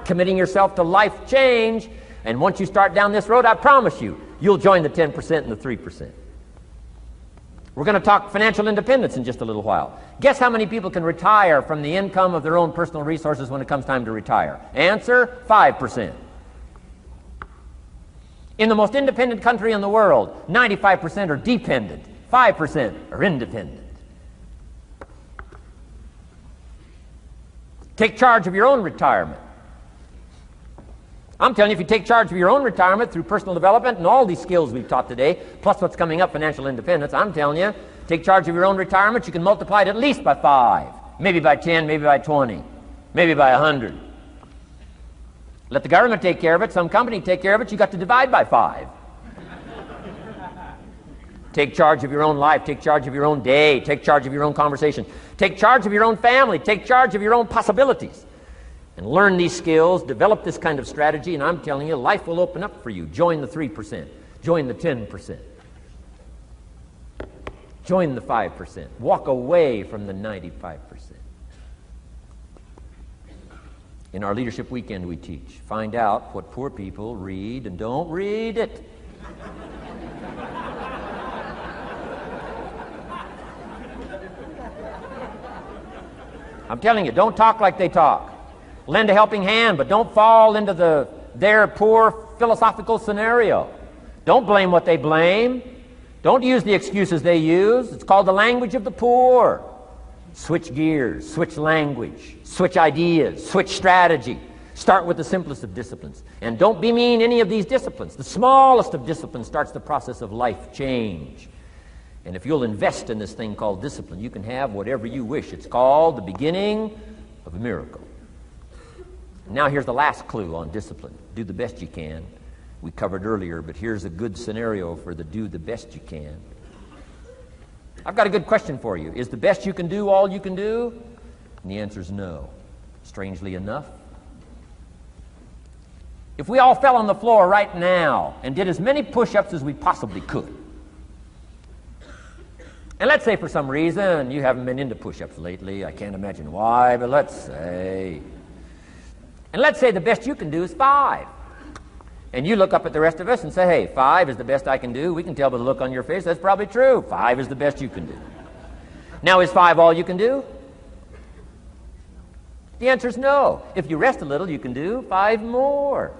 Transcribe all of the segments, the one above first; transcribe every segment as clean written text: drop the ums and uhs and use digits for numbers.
committing yourself to life change. And once you start down this road, I promise you, you'll join the 10% and the 3%. We're going to talk financial independence in just a little while. Guess how many people can retire from the income of their own personal resources when it comes time to retire? Answer, 5%. In the most independent country in the world, 95% are dependent, 5% are independent. Take charge of your own retirement. I'm telling you, if you take charge of your own retirement through personal development and all these skills we've taught today, plus what's coming up, financial independence, I'm telling you, take charge of your own retirement, you can multiply it at least by 5, maybe by 10, maybe by 20, maybe by 100. Let the government take care of it, some company take care of it, you got to divide by 5. Take charge of your own life, take charge of your own day, take charge of your own conversation, take charge of your own family, take charge of your own possibilities. And learn these skills, develop this kind of strategy, and I'm telling you, life will open up for you. Join the 3%. Join the 10%. Join the 5%. Walk away from the 95%. In our Leadership Weekend we teach, find out what poor people read and don't read it. I'm telling you, don't talk like they talk. Lend a helping hand, but don't fall into their poor philosophical scenario. Don't blame what they blame. Don't use the excuses they use. It's called the language of the poor. Switch gears, switch language, switch ideas, switch strategy. Start with the simplest of disciplines. And don't bemean any of these disciplines. The smallest of disciplines starts the process of life change. And if you'll invest in this thing called discipline, you can have whatever you wish. It's called the beginning of a miracle. Now here's the last clue on discipline. Do the best you can. We covered earlier, but here's a good scenario for the do the best you can. I've got a good question for you. Is the best you can do all you can do? And the answer is no. Strangely enough. If we all fell on the floor right now and did as many push-ups as we possibly could, and let's say for some reason you haven't been into push-ups lately, I can't imagine why, but let's say... And let's say the best you can do is 5. And you look up at the rest of us and say, hey, 5 is the best I can do. We can tell by the look on your face that's probably true. 5 is the best you can do. Now, is 5 all you can do? The answer is no. If you rest a little, you can do 5 more.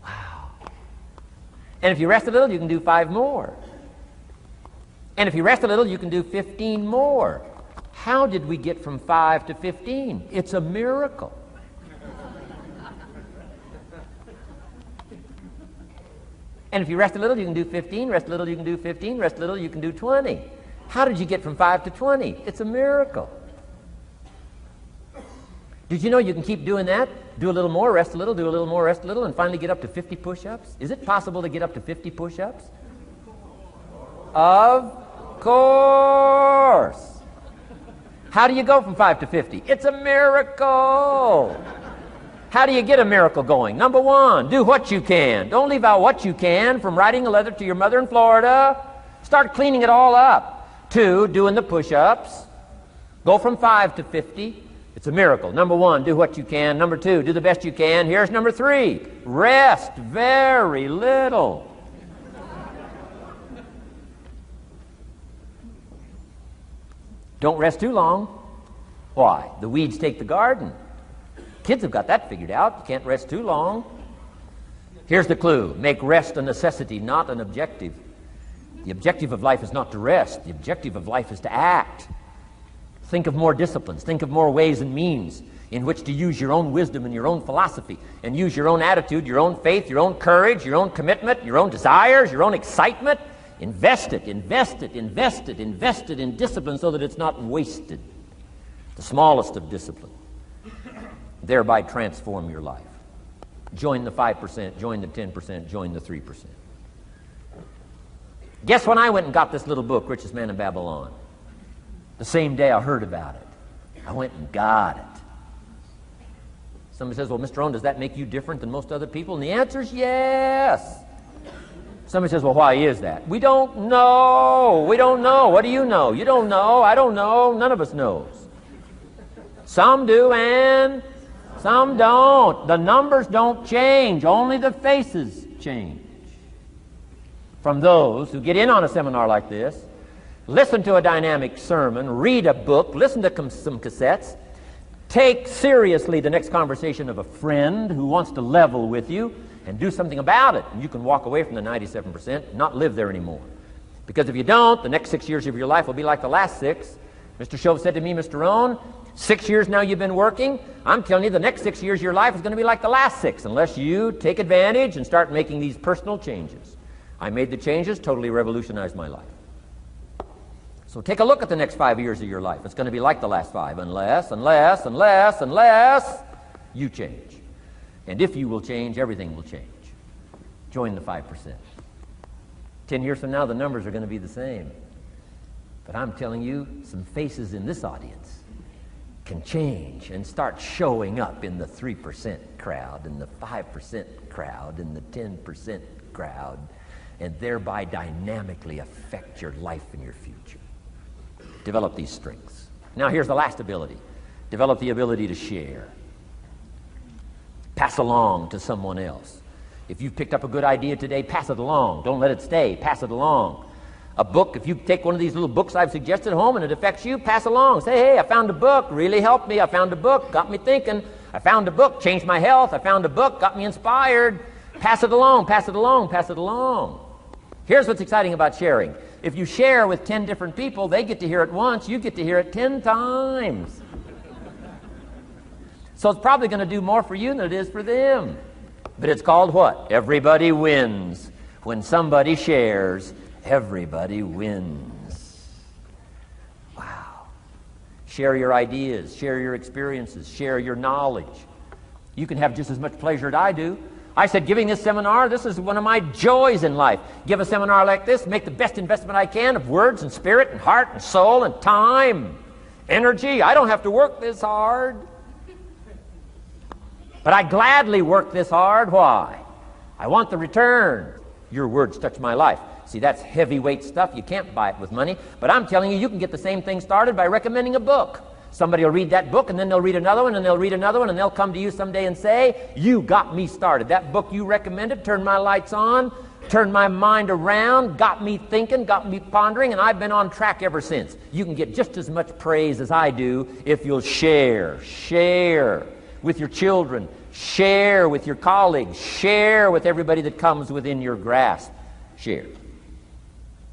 Wow. And if you rest a little, you can do 5 more. And if you rest a little, you can do 15 more. How did we get from 5 to 15? It's a miracle. And if you rest a little, you can do 15. Rest a little, you can do 15. Rest a little, you can do 20. How did you get from 5 to 20? It's a miracle. Did you know you can keep doing that? Do a little more, rest a little, do a little more, rest a little, and finally get up to 50 push-ups? Is it possible to get up to 50 push-ups? Of course. How do you go from 5 to 50? It's a miracle. How do you get a miracle going? Number 1, do what you can. Don't leave out what you can, from writing a letter to your mother in Florida. Start cleaning it all up. 2, doing the push-ups. Go from 5 to 50. It's a miracle. Number 1, do what you can. Number 2, do the best you can. Here's number 3, rest very little. Don't rest too long. Why? The weeds take the garden. Kids have got that figured out. You can't rest too long. Here's the clue. Make rest a necessity, not an objective. The objective of life is not to rest. The objective of life is to act. Think of more disciplines. Think of more ways and means in which to use your own wisdom and your own philosophy, and use your own attitude, your own faith, your own courage, your own commitment, your own desires, your own excitement. Invest it, invest it, invest it, invest it in discipline so that it's not wasted. The smallest of discipline. Thereby transform your life. Join the 5%, join the 10%, join the 3%. Guess when I went and got this little book, Richest Man in Babylon? The same day I heard about it. I went and got it. Somebody says, well, Mr. Rohn, does that make you different than most other people? And the answer is yes. Somebody says, well, why is that? We don't know. We don't know. What do you know? You don't know. I don't know. None of us knows. Some do and Some don't. The numbers don't change. Only the faces change. From those who get in on a seminar like this, listen to a dynamic sermon, read a book, listen to some cassettes, take seriously the next conversation of a friend who wants to level with you, and do something about it. And you can walk away from the 97% and not live there anymore. Because if you don't, the next 6 years of your life will be like the last 6. Mr. Shove said to me, Mr. Rohn, 6 years now you've been working. I'm telling you, the next 6 years of your life is going to be like the last 6 unless you take advantage and start making these personal changes. I made the changes, totally revolutionized my life. So take a look at the next 5 years of your life. It's going to be like the last 5 unless you change. And if you will change, everything will change. Join the 5%. 10 years from now, the numbers are going to be the same. But I'm telling you, some faces in this audience can change and start showing up in the 3% crowd, and the 5% crowd, and the 10% crowd, and thereby dynamically affect your life and your future. Develop these strengths. Now here's the last ability. Develop the ability to share. Pass along to someone else. If you've picked up a good idea today, pass it along. Don't let it stay. Pass it along. A book, if you take one of these little books I've suggested home and it affects you, pass along. Say, hey, I found a book, really helped me. I found a book, got me thinking. I found a book, changed my health. I found a book, got me inspired. Pass it along, pass it along, pass it along. Here's what's exciting about sharing. If you share with 10 different people, they get to hear it once, you get to hear it 10 times. So it's probably going to do more for you than it is for them. But it's called what? Everybody wins. When somebody shares, everybody wins. Wow. Share your ideas, share your experiences, share your knowledge. You can have just as much pleasure as I do. I said, giving this seminar, this is one of my joys in life. Give a seminar like this, make the best investment I can of words and spirit and heart and soul and time, energy. I don't have to work this hard. But I gladly work this hard. Why? I want the return. Your words touch my life. See, that's heavyweight stuff. You can't buy it with money. But I'm telling you, you can get the same thing started by recommending a book. Somebody will read that book, and then they'll read another one, and they'll read another one, and they'll come to you someday and say, you got me started. That book you recommended turned my lights on, turned my mind around, got me thinking, got me pondering, and I've been on track ever since. You can get just as much praise as I do if you'll share. Share with your children. Share with your colleagues. Share with everybody that comes within your grasp. Share.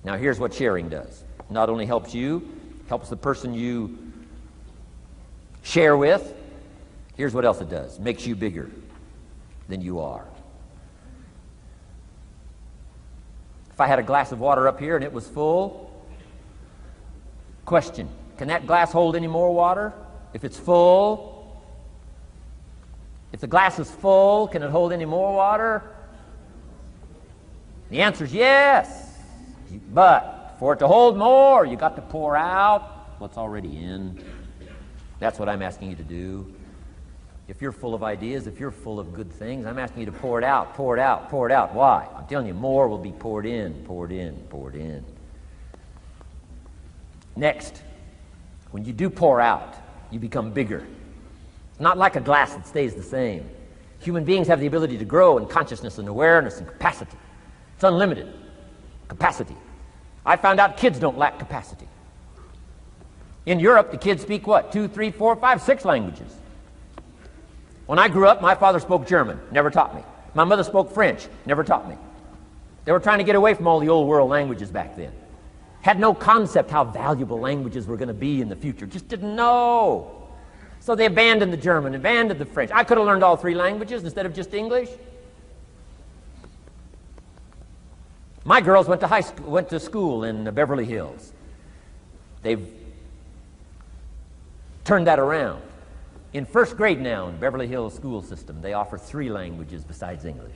Now here's what sharing does. Not only helps you, helps the person you share with. Here's what else it does. Makes you bigger than you are. If I had a glass of water up here and it was full, question, can that glass hold any more water? If it's full, if the glass is full, can it hold any more water? The answer is yes. But for it to hold more, you got to pour out what's already in. That's what I'm asking you to do. If you're full of ideas, if you're full of good things, I'm asking you to pour it out, pour it out, pour it out. Why? I'm telling you, more will be poured in, poured in, poured in. Next, when you do pour out, you become bigger. Not like a glass that stays the same. Human beings have the ability to grow in consciousness and awareness and capacity. It's unlimited capacity. I found out kids don't lack capacity. In Europe, the kids speak what? 2, 3, 4, 5, 6 languages. When I grew up, my father spoke German, never taught me. My mother spoke French, never taught me. They were trying to get away from all the old world languages back then. Had no concept how valuable languages were going to be in the future. Just didn't know. So they abandoned the German, abandoned the French. I could have learned all 3 languages instead of just English. My girls went to school in Beverly Hills. They've turned that around. In first grade now in Beverly Hills school system, they offer 3 languages besides English.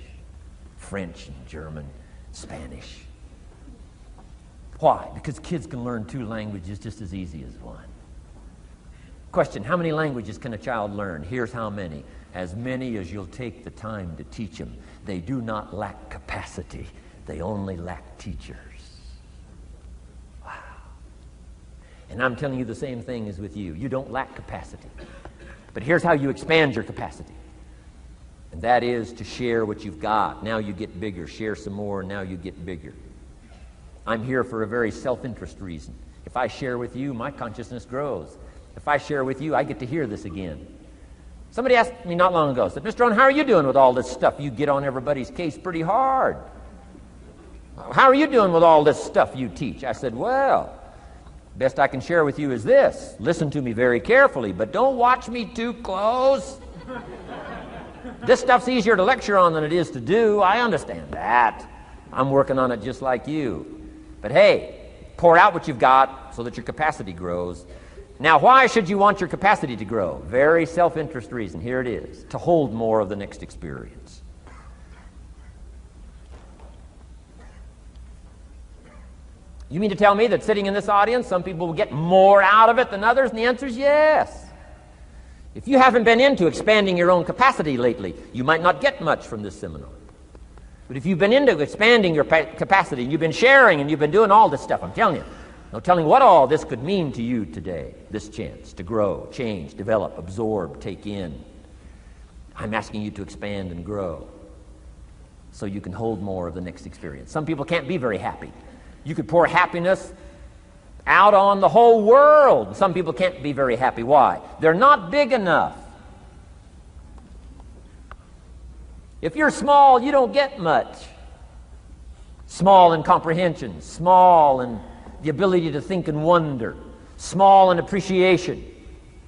French and German, Spanish. Why? Because kids can learn 2 languages just as easy as 1. Question, how many languages can a child learn? Here's how many. As many as you'll take the time to teach them. They do not lack capacity. They only lack teachers. Wow. And I'm telling you the same thing is with you. You don't lack capacity. But here's how you expand your capacity. And that is to share what you've got. Now you get bigger. Share some more, and now you get bigger. I'm here for a very self-interest reason. If I share with you, my consciousness grows. If I share with you, I get to hear this again. Somebody asked me not long ago, said, Mr. Rohn, how are you doing with all this stuff? You get on everybody's case pretty hard. How are you doing with all this stuff you teach? I said, well, best I can share with you is this. Listen to me very carefully, but don't watch me too close. This stuff's easier to lecture on than it is to do. I understand that. I'm working on it just like you. But hey, pour out what you've got so that your capacity grows. Now, why should you want your capacity to grow? Very self-interest reason. Here it is. To hold more of the next experience. You mean to tell me that sitting in this audience, some people will get more out of it than others? And the answer is yes. If you haven't been into expanding your own capacity lately, you might not get much from this seminar. But if you've been into expanding your capacity, and you've been sharing, and you've been doing all this stuff, I'm telling you, no telling what all this could mean to you today, this chance to grow, change, develop, absorb, take in. I'm asking you to expand and grow so you can hold more of the next experience. Some people can't be very happy. You could pour happiness out on the whole world. Some people can't be very happy. Why? They're not big enough. If you're small, you don't get much. Small in comprehension, small in the ability to think and wonder, small in appreciation,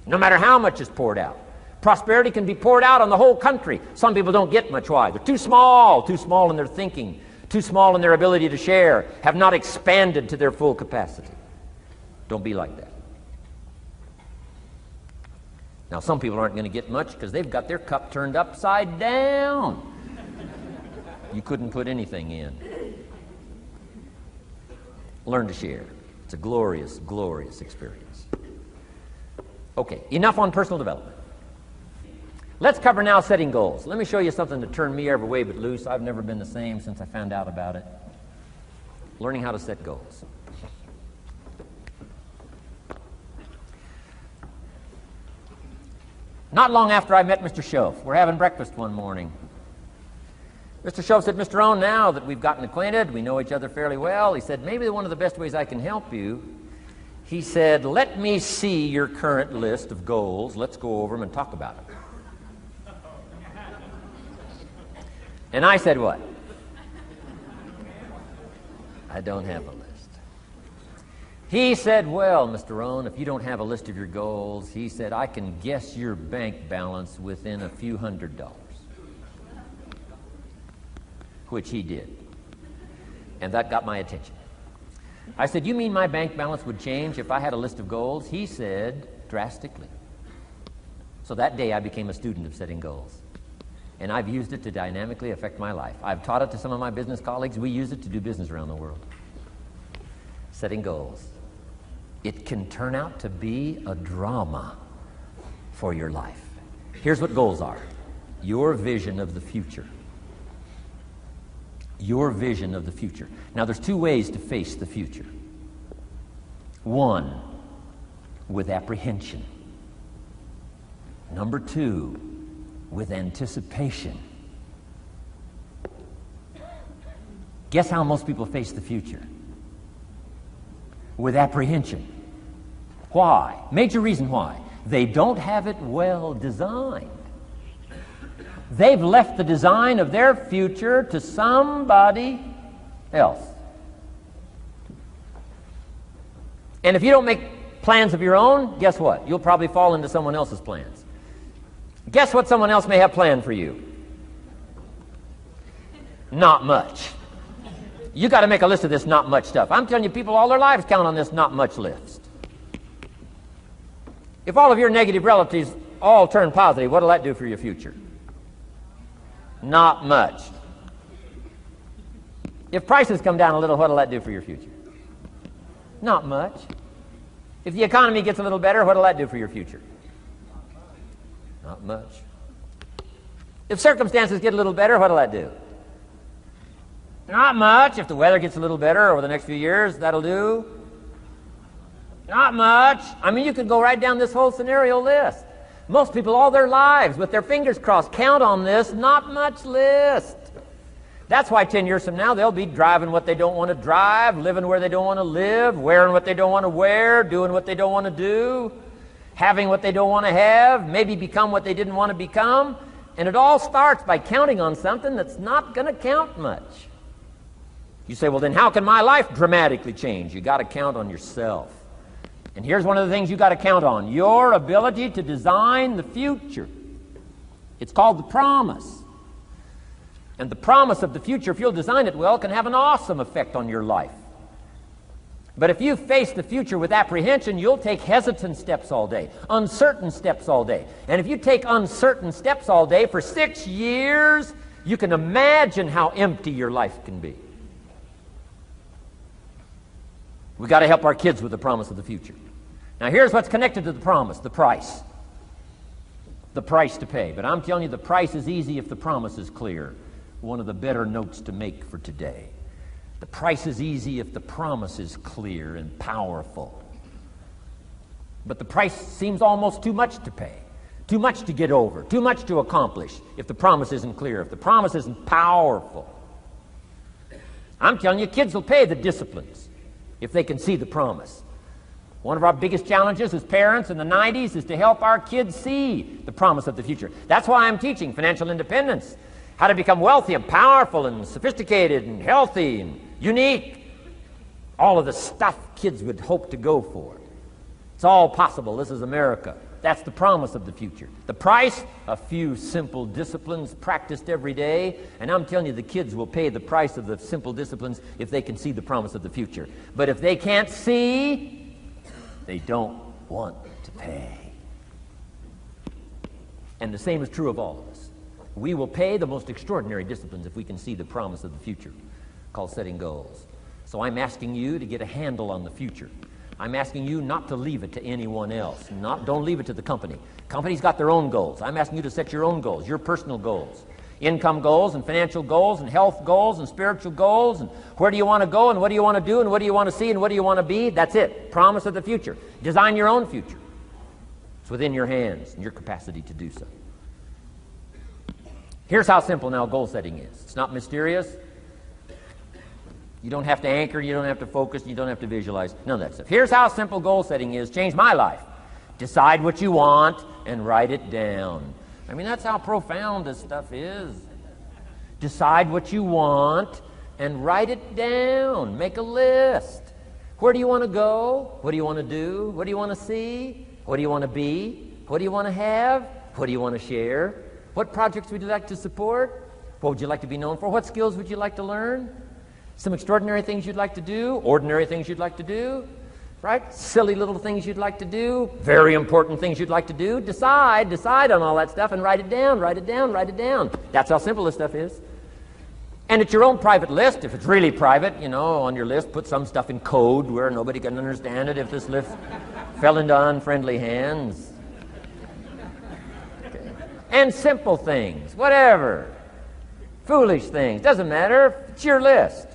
no matter how much is poured out. Prosperity can be poured out on the whole country. Some people don't get much. Why? They're too small in their thinking, too small in their ability to share, have not expanded to their full capacity. Don't be like that. Now, some people aren't going to get much because they've got their cup turned upside down. You couldn't put anything in. Learn to share. It's a glorious, glorious experience. Okay, enough on personal development. Let's cover now setting goals. Let me show you something that turned me every way but loose. I've never been the same since I found out about it. Learning how to set goals. Not long after I met Mr. Schoaf, we're having breakfast one morning. Mr. Schoaf said, Mr. Rohn, now that we've gotten acquainted, we know each other fairly well, he said, maybe one of the best ways I can help you, he said, let me see your current list of goals. Let's go over them and talk about it. And I said, what? I don't have a list. He said, well, Mr. Rohn, if you don't have a list of your goals, he said, I can guess your bank balance within a few $100. Which he did. And that got my attention. I said, you mean my bank balance would change if I had a list of goals? He said, drastically. So that day I became a student of setting goals. And I've used it to dynamically affect my life. I've taught it to some of my business colleagues. We use it to do business around the world. Setting goals. It can turn out to be a drama for your life. Here's what goals are. Your vision of the future. Your vision of the future. Now, there's two ways to face the future. One, with apprehension. Number two, with anticipation. Guess how most people face the future? With apprehension. Why? Major reason why. They don't have it well designed. They've left the design of their future to somebody else. And if you don't make plans of your own, guess what? You'll probably fall into someone else's plans. Guess what someone else may have planned for you? Not much. You got to make a list of this not much stuff. I'm telling you, people all their lives count on this not much list. If all of your negative relatives all turn positive, what will that do for your future? Not much. If prices come down a little, what will that do for your future? Not much. If the economy gets a little better, what will that do for your future? Not much. If circumstances get a little better, what will that do? Not much. If the weather gets a little better over the next few years, that'll do. Not much. I mean, you could go right down this whole scenario list. Most people all their lives, with their fingers crossed, count on this, not much list. That's why 10 years from now, they'll be driving what they don't want to drive, living where they don't want to live, wearing what they don't want to wear, doing what they don't want to do, having what they don't want to have, maybe become what they didn't want to become. And it all starts by counting on something that's not going to count much. You say, well, then how can my life dramatically change? You got to count on yourself. And here's one of the things you got to count on: your ability to design the future. It's called the promise. And the promise of the future, if you'll design it well, can have an awesome effect on your life. But if you face the future with apprehension, you'll take hesitant steps all day, uncertain steps all day. And if you take uncertain steps all day for 6 years, you can imagine how empty your life can be. We've got to help our kids with the promise of the future. Now here's what's connected to the promise: the price. The price to pay. But I'm telling you, the price is easy if the promise is clear. One of the better notes to make for today. The price is easy if the promise is clear and powerful. But the price seems almost too much to pay, too much to get over, too much to accomplish if the promise isn't clear, if the promise isn't powerful. I'm telling you, kids will pay the disciplines if they can see the promise. One of our biggest challenges as parents in the 90s is to help our kids see the promise of the future. That's why I'm teaching financial independence, how to become wealthy and powerful and sophisticated and healthy and unique. All of the stuff kids would hope to go for. It's all possible. This is America. That's the promise of the future. The price: a few simple disciplines practiced every day. And I'm telling you, the kids will pay the price of the simple disciplines if they can see the promise of the future. But if they can't see, they don't want to pay. And the same is true of all of us. We will pay the most extraordinary disciplines if we can see the promise of the future, called setting goals. So I'm asking you to get a handle on the future. I'm asking you not to leave it to anyone else. Don't leave it to the company. Companies got their own goals. I'm asking you to set your own goals, your personal goals. Income goals and financial goals and health goals and spiritual goals, and where do you want to go and what do you want to do and what do you want to see and what do you want to be. That's it. Promise of the future. Design your own future. It's within your hands and your capacity to do so. Here's how simple now goal setting is. It's not mysterious. You don't have to anchor, you don't have to focus, you don't have to visualize, none of that stuff. Here's how simple goal setting is. Changed my life. Decide what you want and write it down. I mean, that's how profound this stuff is. Decide what you want and write it down. Make a list. Where do you want to go? What do you want to do? What do you want to see? What do you want to be? What do you want to have? What do you want to share? What projects would you like to support? What would you like to be known for? What skills would you like to learn? Some extraordinary things you'd like to do, ordinary things you'd like to do, right? Silly little things you'd like to do, very important things you'd like to do. Decide on all that stuff and write it down, write it down, write it down. That's how simple this stuff is. And it's your own private list. If it's really private, you know, on your list, put some stuff in code where nobody can understand it if this list fell into unfriendly hands. Okay. And simple things, whatever. Foolish things, doesn't matter. It's your list.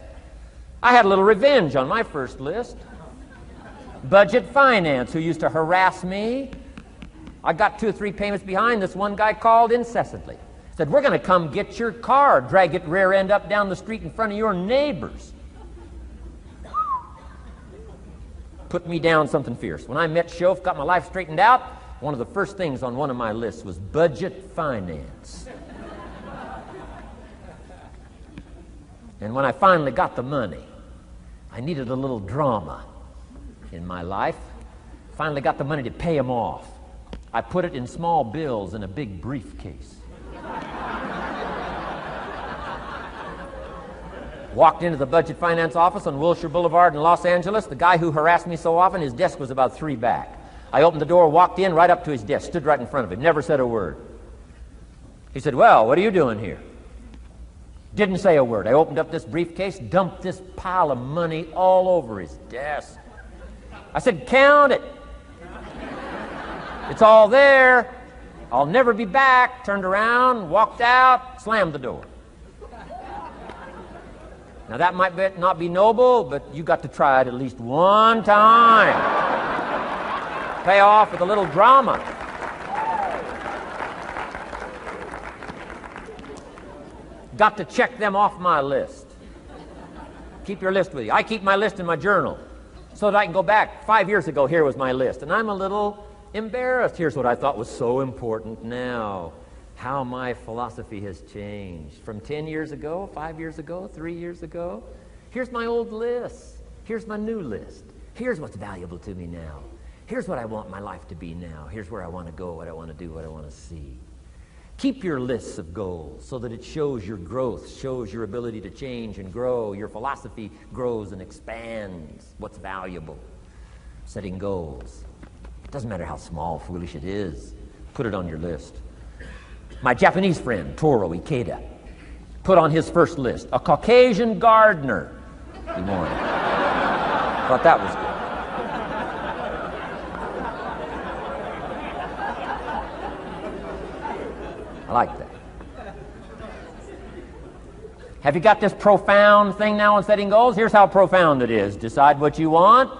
I had a little revenge on my first list. Budget finance, who used to harass me. I got 2 or 3 payments behind. This one guy called incessantly. Said, we're going to come get your car, drag it rear end up down the street in front of your neighbors. Put me down something fierce. When I met Shof, got my life straightened out, one of the first things on one of my lists was budget finance. And when I finally got the money, I needed a little drama in my life. Finally got the money to pay him off. I put it in small bills in a big briefcase. Walked into the budget finance office on Wilshire Boulevard in Los Angeles. The guy who harassed me so often, his desk was about 3 back. I opened the door, walked in, right up to his desk, stood right in front of him, never said a word. He said, well, what are you doing here? Didn't say a word. I opened up this briefcase, dumped this pile of money all over his desk. I said, count it. It's all there. I'll never be back. Turned around, walked out, slammed the door. Now that might not be noble, but you got to try it at least one time. Pay off with a little drama. Got to check them off my list. Keep your list with you. I keep my list in my journal so that I can go back. 5 years ago, here was my list. And I'm a little embarrassed. Here's what I thought was so important now. How my philosophy has changed. From 10 years ago, 5 years ago, 3 years ago. Here's my old list. Here's my new list. Here's what's valuable to me now. Here's what I want my life to be now. Here's where I want to go, what I want to do, what I want to see. Keep your lists of goals so that it shows your growth, shows your ability to change and grow. Your philosophy grows and expands what's valuable. Setting goals. It doesn't matter how small, foolish it is. Put it on your list. My Japanese friend, Toro Ikeda, put on his first list, a Caucasian gardener. Good morning. Thought that was good. I like that. Have you got this profound thing now on setting goals? Here's how profound it is. Decide what you want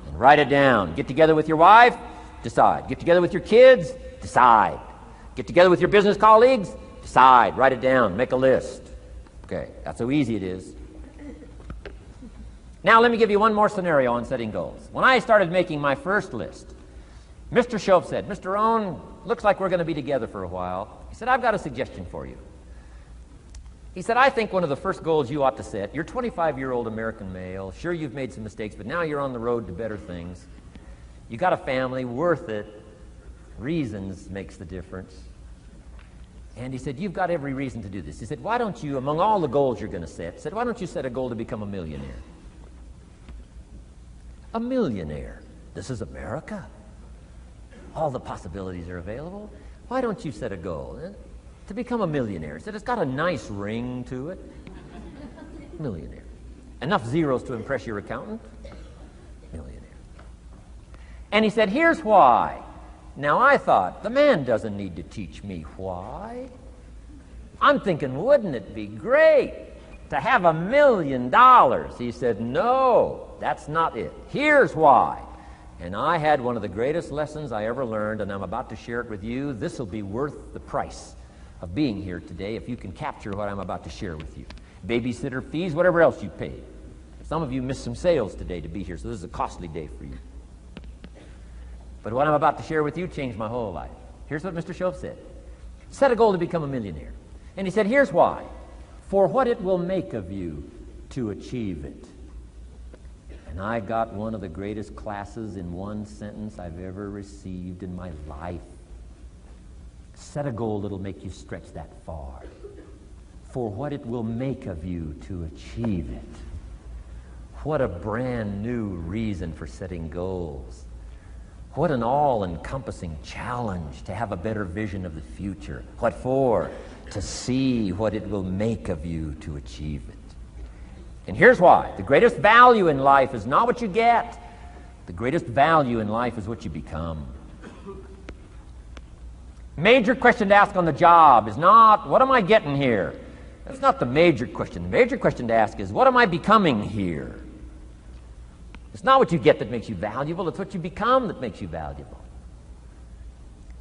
and write it down. Get together with your wife, decide. Get together with your kids, decide. Get together with your business colleagues, decide. Write it down. Make a list. Okay, that's how easy it is. Now let me give you one more scenario on setting goals. When I started making my first list, Mr. Shope said, Mr. Rohn, looks like we're going to be together for a while. He said, I've got a suggestion for you. He said, I think one of the first goals you ought to set, you're a 25-year-old American male, sure you've made some mistakes, but now you're on the road to better things. You got a family, worth it. Reasons makes the difference. And he said, you've got every reason to do this. He said, why don't you, among all the goals you're going to set, why don't you set a goal to become a millionaire? A millionaire. This is America. All the possibilities are available. Why don't you set a goal to become a millionaire? He said, it's got a nice ring to it. Millionaire. Enough zeros to impress your accountant? Millionaire. And he said, here's why. Now I thought, the man doesn't need to teach me why. I'm thinking, wouldn't it be great to have $1 million? He said, no, that's not it. Here's why. And I had one of the greatest lessons I ever learned, and I'm about to share it with you. This will be worth the price of being here today if you can capture what I'm about to share with you. Babysitter fees, whatever else you paid. Some of you missed some sales today to be here, so this is a costly day for you. But what I'm about to share with you changed my whole life. Here's what Mr. Shope said. Set a goal to become a millionaire. And he said, here's why. For what it will make of you to achieve it. And I got one of the greatest classes in one sentence I've ever received in my life. Set a goal that'll make you stretch that far. For what it will make of you to achieve it. What a brand new reason for setting goals. What an all-encompassing challenge to have a better vision of the future. What for? To see what it will make of you to achieve it. And here's why. The greatest value in life is not what you get. The greatest value in life is what you become. Major question to ask on the job is not, what am I getting here? That's not the major question. The major question to ask is, what am I becoming here? It's not what you get that makes you valuable. It's what you become that makes you valuable.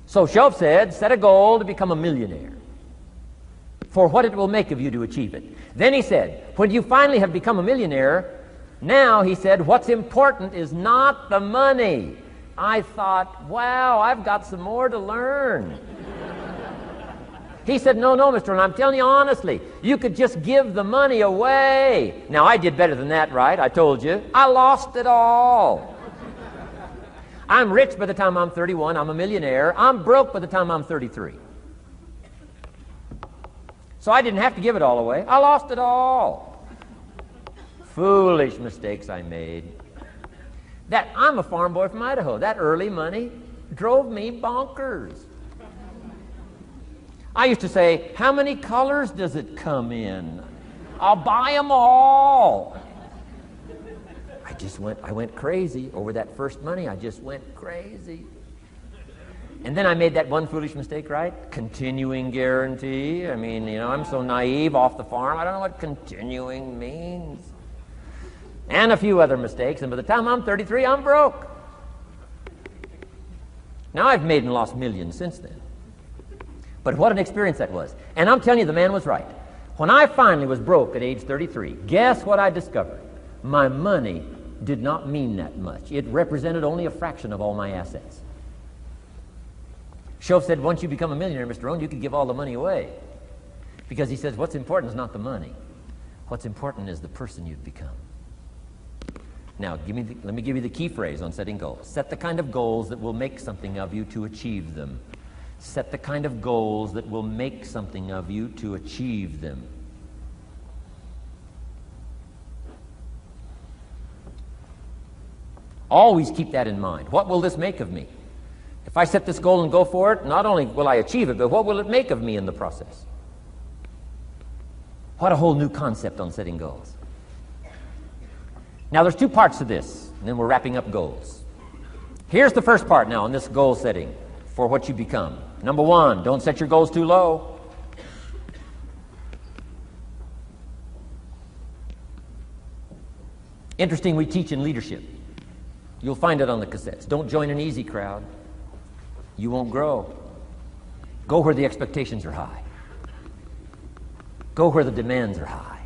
So Shope said, set a goal to become a millionaire. For what it will make of you to achieve it. Then he said, when you finally have become a millionaire, now, he said, what's important is not the money. I thought, wow, I've got some more to learn. He said, no, Mr. Rohn, I'm telling you honestly, you could just give the money away. Now, I did better than that, right? I told you. I lost it all. I'm rich by the time I'm 31. I'm a millionaire. I'm broke by the time I'm 33. So I didn't have to give it all away. I lost it all. Foolish mistakes I made. I'm a farm boy from Idaho. That early money drove me bonkers. I used to say, how many colors does it come in? I'll buy them all. I went crazy over that first money. I just went crazy. And then I made that one foolish mistake, right? Continuing guarantee. I mean, I'm so naive off the farm. I don't know what continuing means. And a few other mistakes. And by the time I'm 33, I'm broke. Now I've made and lost millions since then. But what an experience that was. And I'm telling you, the man was right. When I finally was broke at age 33, guess what I discovered? My money did not mean that much. It represented only a fraction of all my assets. Shoaff said, once you become a millionaire, Mr. Rohn, you can give all the money away. Because he says, what's important is not the money. What's important is the person you've become. Now, let me give you the key phrase on setting goals. Set the kind of goals that will make something of you to achieve them. Set the kind of goals that will make something of you to achieve them. Always keep that in mind. What will this make of me? If I set this goal and go for it, not only will I achieve it, but what will it make of me in the process? What a whole new concept on setting goals. Now, there's two parts to this, and then we're wrapping up goals. Here's the first part now on this goal setting for what you become. Number one, don't set your goals too low. Interesting, we teach in leadership. You'll find it on the cassettes. Don't join an easy crowd. You won't grow. Go where the expectations are high. Go where the demands are high.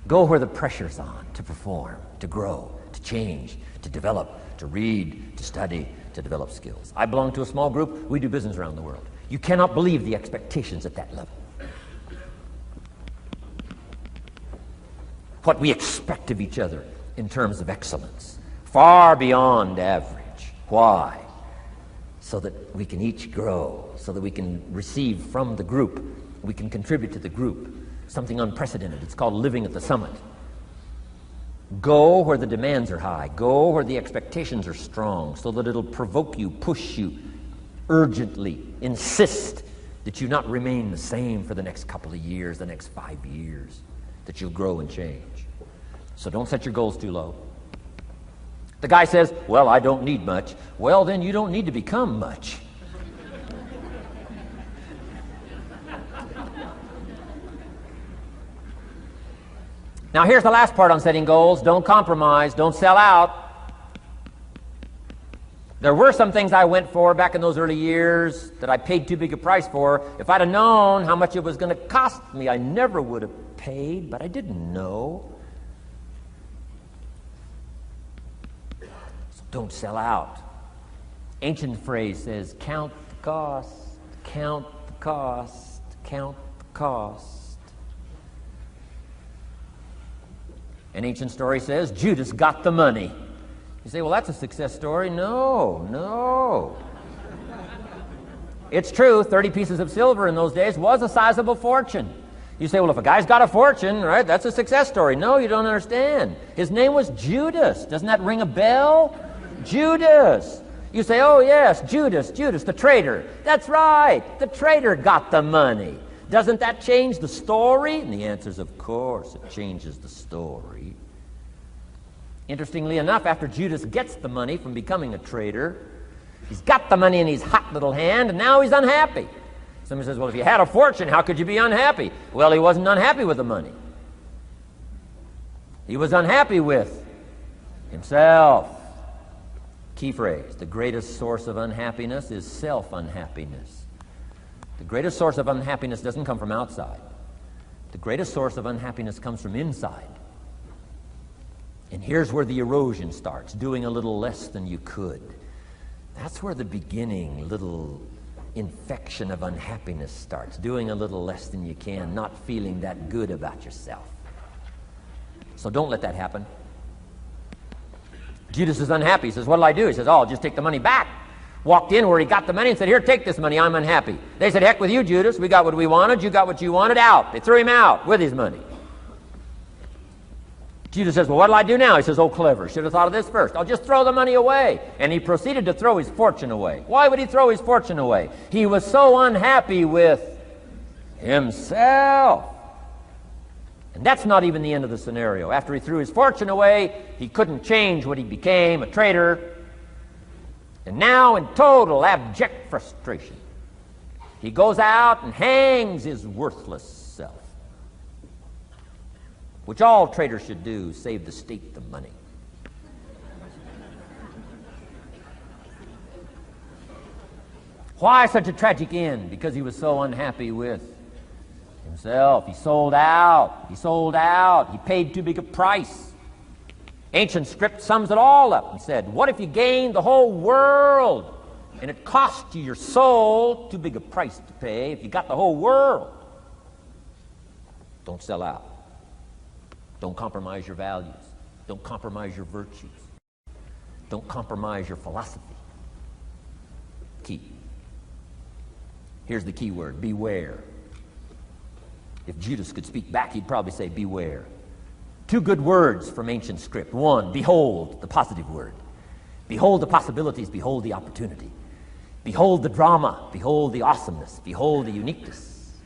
Go where the pressure's on to perform, to grow, to change, to develop, to read, to study, to develop skills. I belong to a small group. We do business around the world. You cannot believe the expectations at that level. What we expect of each other in terms of excellence, far beyond average. Why? So that we can each grow, so that we can receive from the group, we can contribute to the group, something unprecedented. It's called living at the summit. Go where the demands are high. Go where the expectations are strong, so that it'll provoke you, push you, urgently insist that you not remain the same for the next couple of years, the next 5 years, that you'll grow and change. So don't set your goals too low. The guy says, well, I don't need much. Well, then you don't need to become much. Now, here's the last part on setting goals. Don't compromise. Don't sell out. There were some things I went for back in those early years that I paid too big a price for. If I'd have known how much it was going to cost me, I never would have paid, but I didn't know. So don't sell out. Ancient phrase says, count the cost, count the cost, count the cost. An ancient story says, Judas got the money. You say, well, that's a success story. No. It's true, 30 pieces of silver in those days was a sizable fortune. You say, well, if a guy's got a fortune, right, that's a success story. No, you don't understand. His name was Judas. Doesn't that ring a bell? Judas. You say, oh, yes, Judas, the traitor. That's right, the traitor got the money. Doesn't that change the story? And the answer is, of course, it changes the story. Interestingly enough, after Judas gets the money from becoming a traitor, he's got the money in his hot little hand, and now he's unhappy. Somebody says, well, if you had a fortune, how could you be unhappy? Well, he wasn't unhappy with the money. He was unhappy with himself. Key phrase, the greatest source of unhappiness is self-unhappiness. The greatest source of unhappiness doesn't come from outside. The greatest source of unhappiness comes from inside. And here's where the erosion starts, doing a little less than you could. That's where the beginning little infection of unhappiness starts, doing a little less than you can, not feeling that good about yourself. So don't let that happen. Judas is unhappy. He says, what'll I do? He says, oh, I'll just take the money back. Walked in where he got the money and said, here, take this money, I'm unhappy. They said, heck with you, Judas. We got what we wanted, you got what you wanted, out. They threw him out with his money. Judas says, well, what'll I do now? He says, oh, clever. Should have thought of this first. I'll just throw the money away. And he proceeded to throw his fortune away. Why would he throw his fortune away? He was so unhappy with himself. And that's not even the end of the scenario. After he threw his fortune away, he couldn't change what he became, a traitor. And now, in total abject frustration, he goes out and hangs his worthless self, which all traitors should do, save the state the money. Why such a tragic end? Because he was so unhappy with himself. He sold out. He sold out. He paid too big a price. Ancient script sums it all up and said, what if you gained the whole world and it cost you your soul? Too big a price to pay if you got the whole world. Don't sell out. Don't compromise your values. Don't compromise your virtues. Don't compromise your philosophy. Key. Here's the key word, beware. If Judas could speak back, he'd probably say beware. Two good words from ancient script. One, behold, the positive word. Behold the possibilities, behold the opportunity. Behold the drama, behold the awesomeness, behold the uniqueness.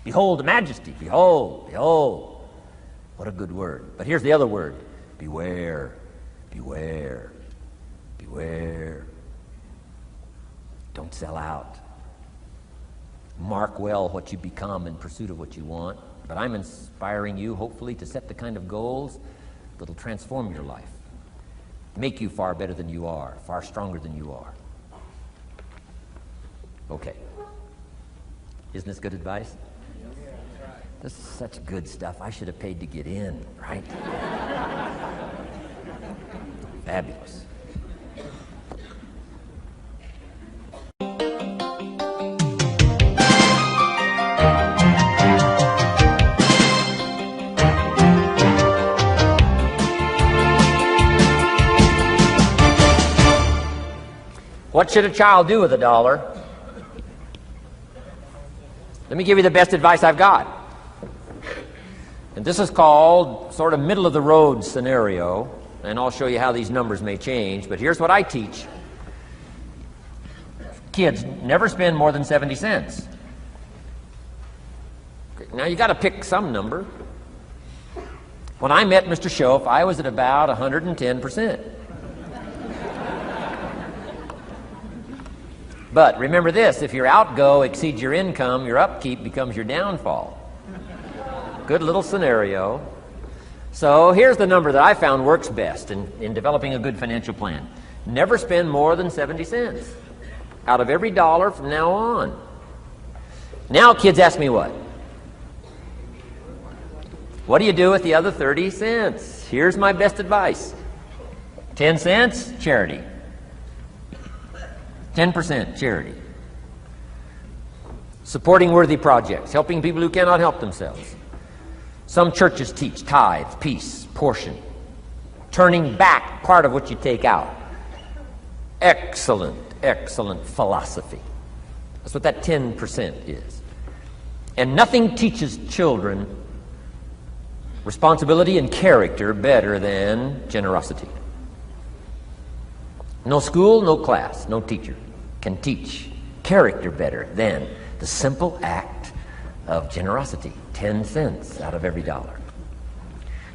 Behold the majesty, behold, behold. What a good word. But here's the other word, beware, beware, beware. Don't sell out. Mark well what you become in pursuit of what you want. But I'm inspiring you, hopefully, to set the kind of goals that'll transform your life, make you far better than you are, far stronger than you are. Okay. Isn't this good advice? This is such good stuff. I should have paid to get in, right? Fabulous. What should a child do with $1? Let me give you the best advice I've got. And this is called sort of middle of the road scenario, and I'll show you how these numbers may change, but here's what I teach. Kids, never spend more than 70 cents. Okay, now you got to pick some number. When I met Mr. Schoaf, I was at about 110%. But remember this, if your outgo exceeds your income, your upkeep becomes your downfall. Good little scenario. So here's the number that I found works best in developing a good financial plan. Never spend more than 70 cents out of every dollar from now on. Now kids ask me what? What do you do with the other 30 cents? Here's my best advice. 10 cents, charity. 10% charity. Supporting worthy projects, helping people who cannot help themselves. Some churches teach tithe, peace, portion. Turning back part of what you take out. Excellent, excellent philosophy. That's what that 10% is. And nothing teaches children responsibility and character better than generosity. No school, no class, no teacher can teach character better than the simple act of generosity. 10 cents out of every dollar.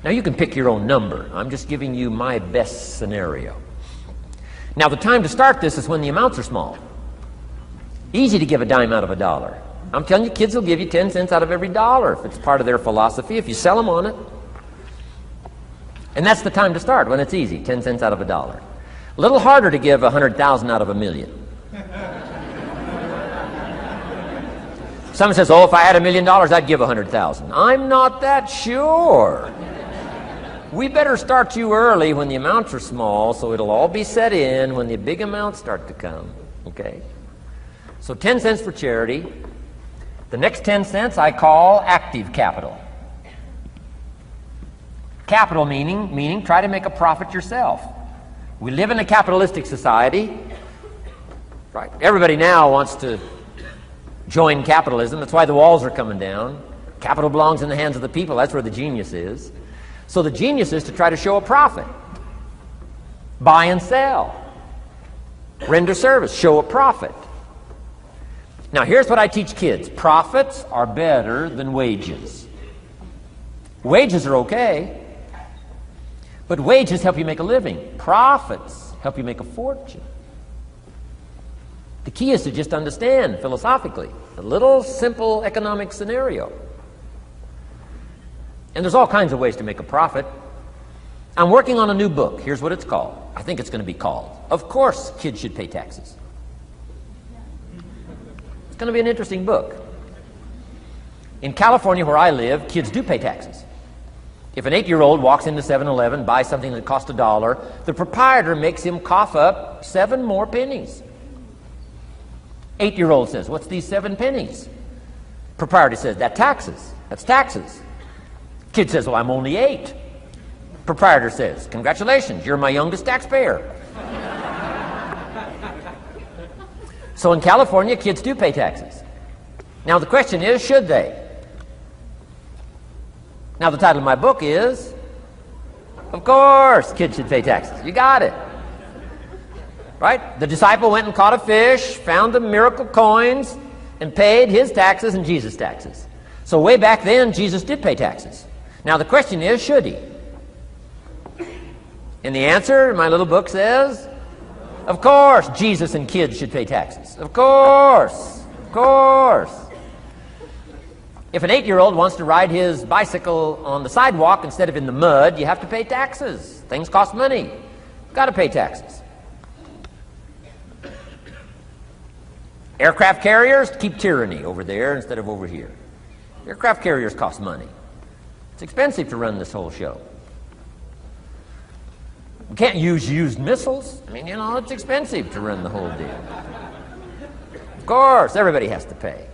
Now you can pick your own number. I'm just giving you my best scenario. Now the time to start this is when the amounts are small. Easy to give a dime out of $1. I'm telling you, kids will give you 10 cents out of every dollar if it's part of their philosophy, if you sell them on it. And that's the time to start, when it's easy, 10 cents out of $1. A little harder to give 100,000 out of $1 million. Someone says, oh, if I had $1 million, I'd give 100,000. I'm not that sure. We better start you early when the amounts are small, so it'll all be set in when the big amounts start to come. Okay? So 10 cents for charity. The next 10 cents I call active capital. Capital meaning try to make a profit yourself. We live in a capitalistic society. Right. Everybody now wants to join capitalism. That's why the walls are coming down. Capital belongs in the hands of the people. That's where the genius is. So the genius is to try to show a profit. Buy and sell. Render service. Show a profit. Now here's what I teach kids. Profits are better than wages. Wages are okay. But wages help you make a living. Profits help you make a fortune. The key is to just understand philosophically a little simple economic scenario. And there's all kinds of ways to make a profit. I'm working on a new book. Here's what it's called. I think it's going to be called, Of Course Kids Should Pay Taxes. It's going to be an interesting book. In California, where I live, kids do pay taxes. If an 8-year-old walks into 7-Eleven, buys something that costs $1, the proprietor makes him cough up 7 more pennies. 8-year-old says, "What's these 7 pennies?" Proprietor says, "That's taxes. That's taxes." Kid says, "Well, I'm only 8. Proprietor says, "Congratulations, you're my youngest taxpayer." So in California, kids do pay taxes. Now the question is, should they? Now the title of my book is, of course, kids should pay taxes. You got it. Right? The disciple went and caught a fish, found the miracle coins, and paid his taxes and Jesus' taxes. So way back then, Jesus did pay taxes. Now the question is, should he? And the answer in my little book says, of course, Jesus and kids should pay taxes. Of course. Of course. If an 8-year-old wants to ride his bicycle on the sidewalk instead of in the mud, you have to pay taxes. Things cost money. You've got to pay taxes. Aircraft carriers keep tyranny over there instead of over here. Aircraft carriers cost money. It's expensive to run this whole show. You can't use used missiles. I mean, it's expensive to run the whole deal. Of course, everybody has to pay.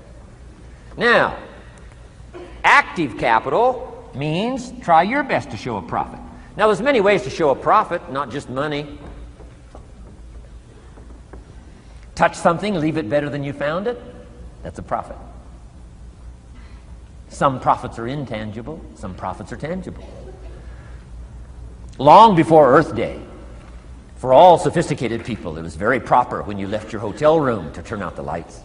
Now, active capital means try your best to show a profit. Now, there's many ways to show a profit, not just money. Touch something, leave it better than you found it. That's a profit. Some profits are intangible, some profits are tangible. Long before Earth Day, for all sophisticated people, it was very proper when you left your hotel room to turn out the lights.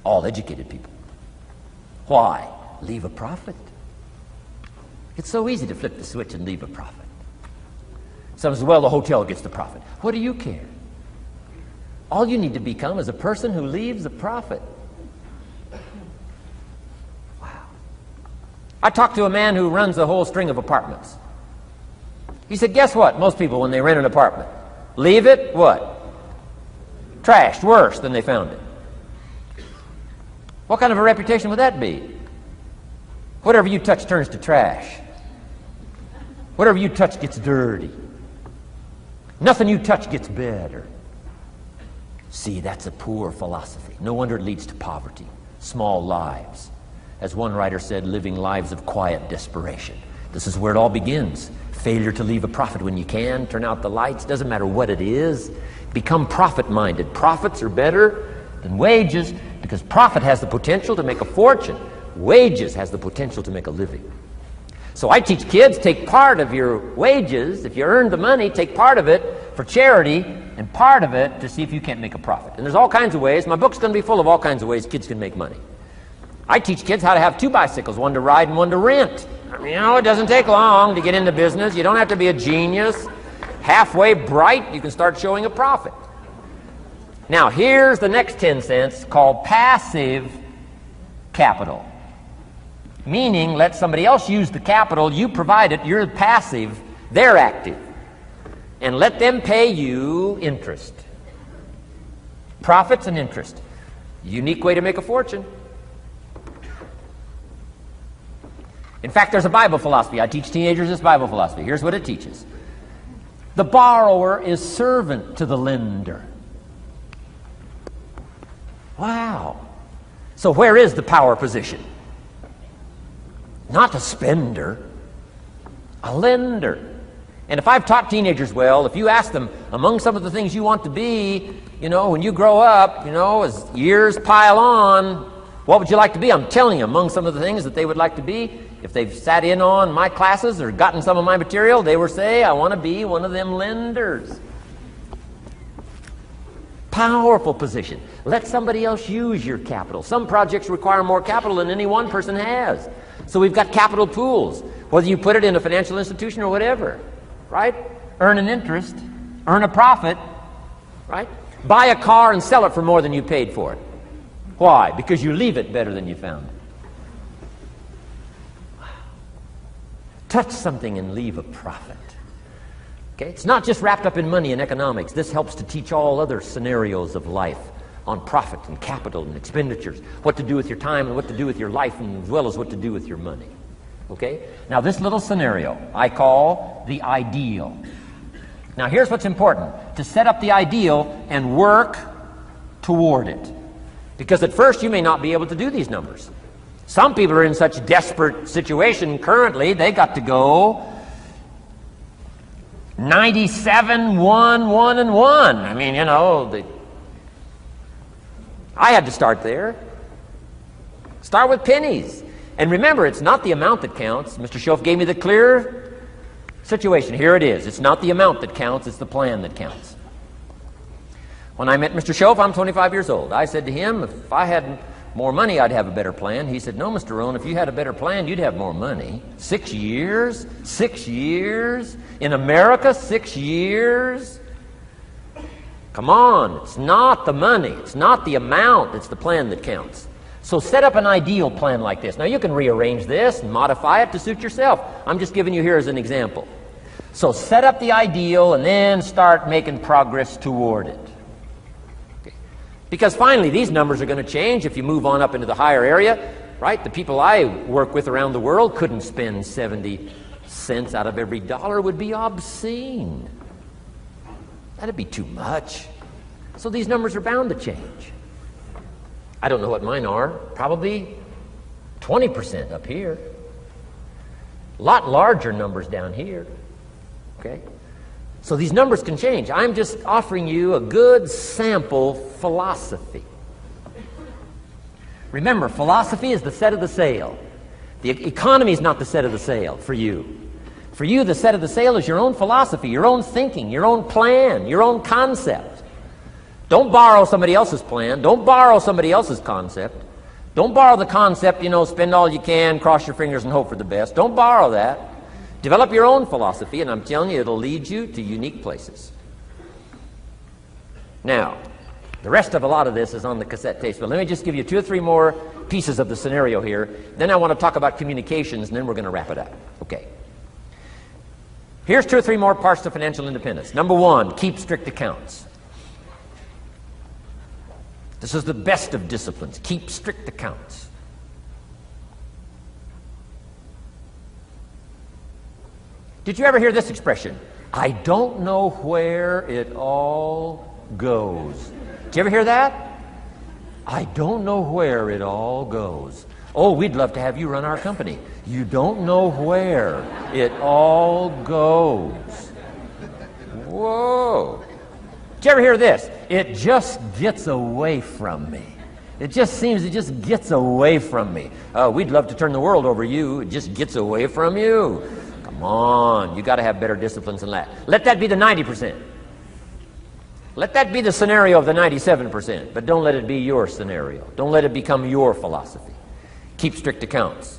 All educated people. Why? Leave a profit. It's so easy to flip the switch and leave a profit. Some says, well, the hotel gets the profit. What do you care? All you need to become is a person who leaves a profit. Wow. I talked to a man who runs a whole string of apartments. He said, guess what? Most people, when they rent an apartment, leave it, what? Trashed, worse than they found it. What kind of a reputation would that be? Whatever you touch turns to trash. Whatever you touch gets dirty. Nothing you touch gets better. See, that's a poor philosophy. No wonder it leads to poverty, small lives. As one writer said, living lives of quiet desperation. This is where it all begins. Failure to leave a profit when you can. Turn out the lights. Doesn't matter what it is. Become profit-minded. Profits are better than wages because profit has the potential to make a fortune. Wages has the potential to make a living. So I teach kids, take part of your wages. If you earn the money, take part of it for charity and part of it to see if you can't make a profit. And there's all kinds of ways. My book's going to be full of all kinds of ways kids can make money. I teach kids how to have 2 bicycles, one to ride and one to rent. I mean, it doesn't take long to get into business. You don't have to be a genius. Halfway bright, you can start showing a profit. Now, here's the next 10 cents called passive capital. Meaning, let somebody else use the capital, you provide it, you're passive, they're active. And let them pay you interest. Profits and interest. Unique way to make a fortune. In fact, there's a Bible philosophy. I teach teenagers this Bible philosophy. Here's what it teaches. The borrower is servant to the lender. Wow. So where is the power position? Not a spender, a lender. And if I've taught teenagers well, if you ask them, among some of the things you want to be, when you grow up, as years pile on, what would you like to be? I'm telling you, among some of the things that they would like to be, if they've sat in on my classes or gotten some of my material, they will say, I want to be one of them lenders. Powerful position. Let somebody else use your capital. Some projects require more capital than any one person has. So we've got capital pools, whether you put it in a financial institution or whatever, right? Earn an interest, earn a profit, right? Buy a car and sell it for more than you paid for it. Why? Because you leave it better than you found it. Touch something and leave a profit. Okay? It's not just wrapped up in money and economics. This helps to teach all other scenarios of life. on profit and capital and expenditures, what to do with your time and what to do with your life, and as well as what to do with your money. Okay? Now this little scenario I call the ideal. Now here's what's important: to set up the ideal and work toward it. Because at first you may not be able to do these numbers. Some people are in such desperate situation currently, they got to go 97, 1, 1, and 1. I mean, I had to start there. Start with pennies. And remember, it's not the amount that counts. Mr. Schoaf gave me the clear situation. Here it is. It's not the amount that counts, it's the plan that counts. When I met Mr. Schoaf, I'm 25 years old. I said to him, if I had more money, I'd have a better plan. He said, no, Mr. Rohn, if you had a better plan, you'd have more money. 6 years? 6 years? In America, 6 years? Come on, it's not the money, it's not the amount, it's the plan that counts. So set up an ideal plan like this. Now you can rearrange this and modify it to suit yourself. I'm just giving you here as an example. So set up the ideal and then start making progress toward it. Because finally, these numbers are going to change if you move on up into the higher area, right? The people I work with around the world couldn't spend 70 cents out of every dollar. It would be obscene. That'd be too much. So these numbers are bound to change. I don't know what mine are. Probably 20% up here. A lot larger numbers down here. Okay? So these numbers can change. I'm just offering you a good sample philosophy. Remember, philosophy is the set of the sail. The economy is not the set of the sail for you. For you, the set of the sail is your own philosophy, your own thinking, your own plan, your own concept. Don't borrow somebody else's plan. Don't borrow somebody else's concept. Don't borrow the concept, spend all you can, cross your fingers and hope for the best. Don't borrow that. Develop your own philosophy, and I'm telling you, it'll lead you to unique places. Now, the rest of a lot of this is on the cassette tapes, but let me just give you 2 or 3 more pieces of the scenario here. Then I want to talk about communications, and then we're going to wrap it up. Okay. Here's 2 or 3 more parts to financial independence. Number 1, keep strict accounts. This is the best of disciplines. Keep strict accounts. Did you ever hear this expression? I don't know where it all goes. Did you ever hear that? I don't know where it all goes. Oh, we'd love to have you run our company. You don't know where it all goes. Whoa. Did you ever hear this? It just gets away from me. It just gets away from me. We'd love to turn the world over you. It just gets away from you. Come on, you got to have better disciplines than that. Let that be the 90%. Let that be the scenario of the 97%, but don't let it be your scenario. Don't let it become your philosophy. Keep strict accounts.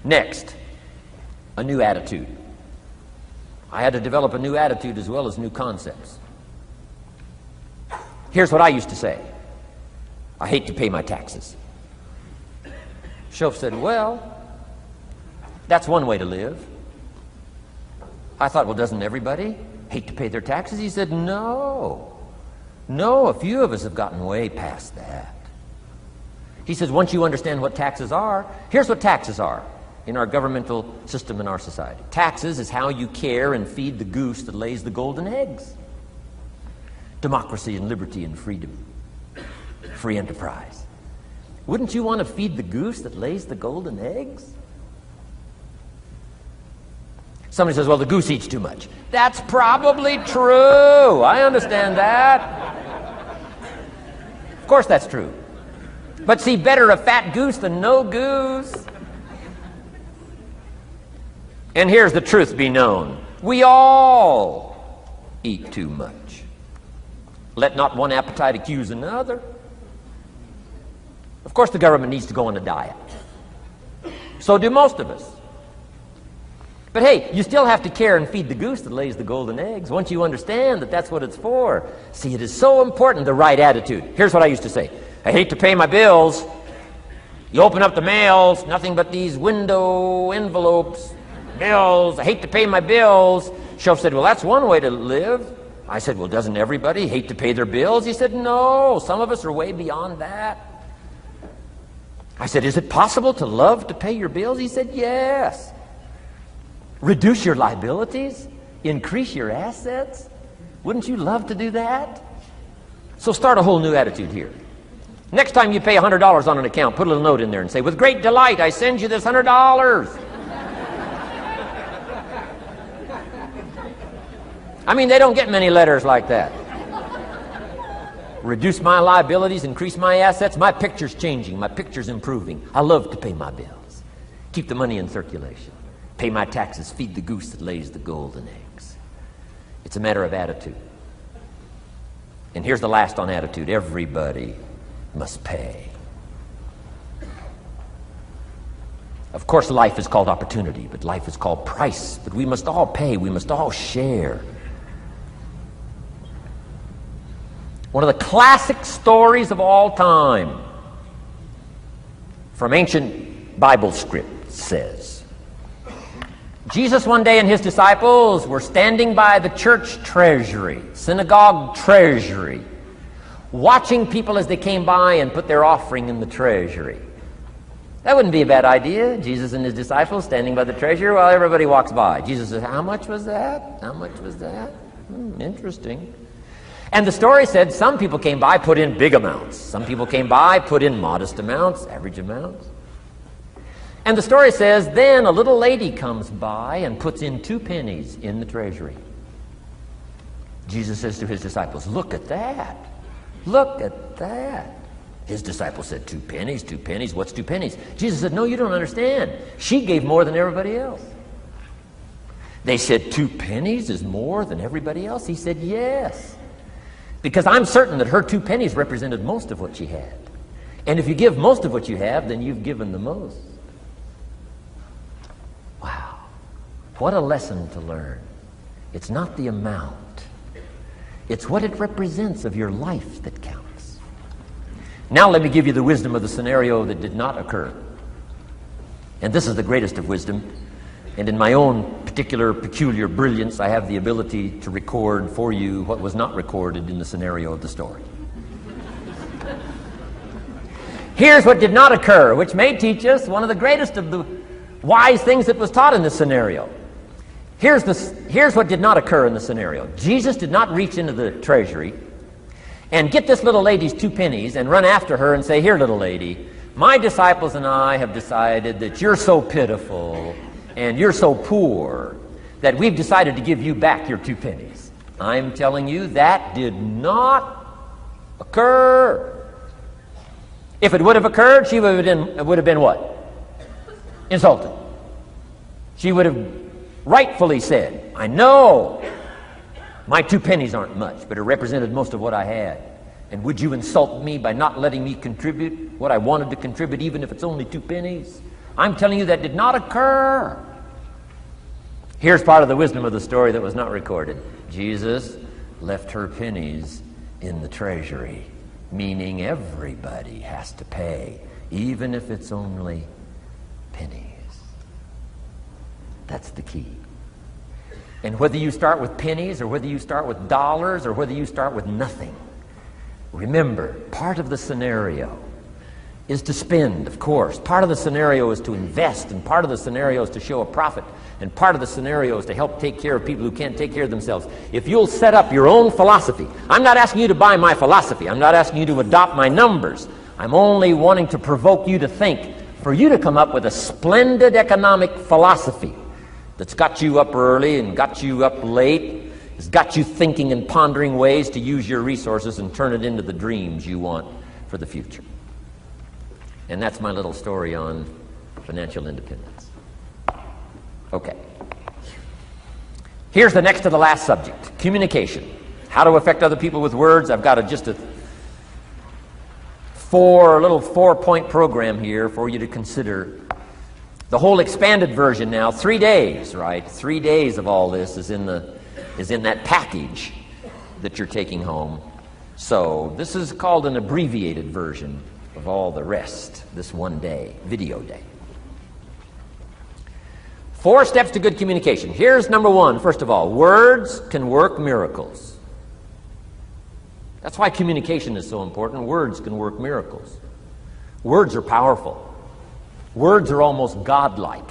Next, a new attitude. I had to develop a new attitude as well as new concepts. Here's what I used to say. I hate to pay my taxes. Schoaf said, well, that's one way to live. I thought, well, doesn't everybody hate to pay their taxes? He said, no. No, a few of us have gotten way past that. He says, once you understand what taxes are, here's what taxes are in our governmental system in our society. Taxes is how you care and feed the goose that lays the golden eggs. Democracy and liberty and freedom. Free enterprise. Wouldn't you want to feed the goose that lays the golden eggs? Somebody says, well, the goose eats too much. That's probably true. I understand that. Of course that's true. But see, better a fat goose than no goose. And here's the truth be known. We all eat too much. Let not one appetite accuse another. Of course the government needs to go on a diet. So do most of us. But hey, you still have to care and feed the goose that lays the golden eggs once you understand that that's what it's for. See, it is so important, the right attitude. Here's what I used to say. I hate to pay my bills. You open up the mails, nothing but these window envelopes, bills. I hate to pay my bills. Schoaf said, well, that's one way to live. I said, well, doesn't everybody hate to pay their bills? He said, no, some of us are way beyond that. I said, is it possible to love to pay your bills? He said, yes. Reduce your liabilities? Increase your assets? Wouldn't you love to do that? So start a whole new attitude here. Next time you pay $100 on an account, put a little note in there and say, with great delight, I send you this $100. I mean, they don't get many letters like that. Reduce my liabilities, increase my assets. My picture's changing. My picture's improving. I love to pay my bills. Keep the money in circulation. Pay my taxes. Feed the goose that lays the golden eggs. It's a matter of attitude. And here's the last on attitude. Everybody must pay. Of course, life is called opportunity, but life is called price. But we must all pay. We must all share. One of the classic stories of all time from ancient Bible script says, Jesus one day and his disciples were standing by the church treasury, synagogue treasury, watching people as they came by and put their offering in the treasury. That wouldn't be a bad idea. Jesus and his disciples standing by the treasury while everybody walks by. Jesus says, how much was that? How much was that? Interesting. And the story said some people came by, put in big amounts. Some people came by, put in modest amounts, average amounts. And the story says, then a little lady comes by and puts in 2 pennies in the treasury. Jesus says to his disciples, look at that. Look at that. His disciples said, 2 pennies, 2 pennies. What's 2 pennies? Jesus said, no, you don't understand. She gave more than everybody else. They said, 2 pennies is more than everybody else? He said, yes. Because I'm certain that her 2 pennies represented most of what she had. And if you give most of what you have, then you've given the most. Wow. What a lesson to learn. It's not the amount. It's what it represents of your life that counts. Now let me give you the wisdom of the scenario that did not occur. And this is the greatest of wisdom. And in my own particular peculiar brilliance, I have the ability to record for you what was not recorded in the scenario of the story. Here's what did not occur, which may teach us one of the greatest of the wise things that was taught in this scenario. Here's what did not occur in the scenario. Jesus did not reach into the treasury and get this little lady's 2 pennies and run after her and say, here, little lady, my disciples and I have decided that you're so pitiful and you're so poor that we've decided to give you back your 2 pennies. I'm telling you, that did not occur. If it would have occurred, she would have been what? Insulted. She would have rightfully said, I know my 2 pennies aren't much, but it represented most of what I had. And would you insult me by not letting me contribute what I wanted to contribute, even if it's only 2 pennies? I'm telling you that did not occur. Here's part of the wisdom of the story that was not recorded. Jesus left her pennies in the treasury, meaning everybody has to pay, even if it's only pennies. That's the key. And whether you start with pennies or whether you start with dollars or whether you start with nothing, remember, part of the scenario is to spend, of course. Part of the scenario is to invest, and part of the scenario is to show a profit, and part of the scenario is to help take care of people who can't take care of themselves. If you'll set up your own philosophy, I'm not asking you to buy my philosophy. I'm not asking you to adopt my numbers. I'm only wanting to provoke you to think, for you to come up with a splendid economic philosophy that's got you up early and got you up late, has got you thinking and pondering ways to use your resources and turn it into the dreams you want for the future. And that's my little story on financial independence. Okay. Here's the next to the last subject, communication. How to affect other people with words. I've got just a little 4-point program here for you to consider. The whole expanded version now, 3 days, right? 3 days of all this is in that package that you're taking home. So this is called an abbreviated version of all the rest, this 1 day, video day. 4 steps to good communication. Here's number 1, first of all. Words can work miracles. That's why communication is so important. Words can work miracles. Words are powerful. Words are almost godlike.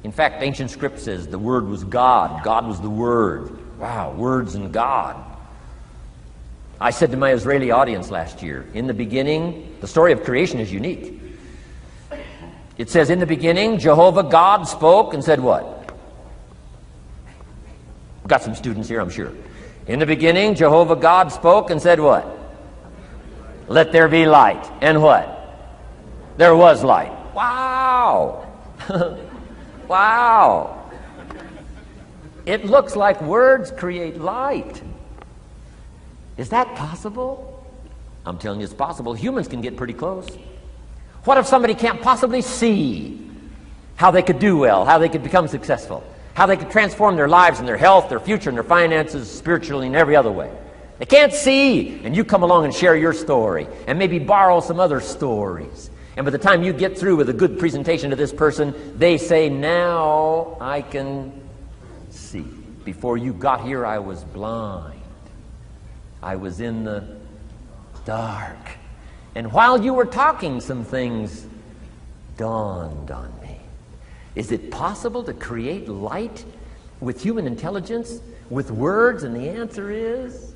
In fact, ancient script says the Word was God. God was the Word. Wow, words and God. I said to my Israeli audience last year, in the beginning, the story of creation is unique. It says, in the beginning, Jehovah God spoke and said what? We've got some students here, I'm sure. In the beginning, Jehovah God spoke and said what? Let there be light. And what? There was light. Wow! Wow! It looks like words create light. Is that possible? I'm telling you it's possible. Humans can get pretty close. What if somebody can't possibly see how they could do well, how they could become successful, how they could transform their lives and their health, their future, and their finances, spiritually and every other way? They can't see, and you come along and share your story, and maybe borrow some other stories. And by the time you get through with a good presentation to this person, they say, now I can see. Before you got here, I was blind. I was in the dark. And while you were talking, some things dawned on me. Is it possible to create light with human intelligence, with words? And the answer is,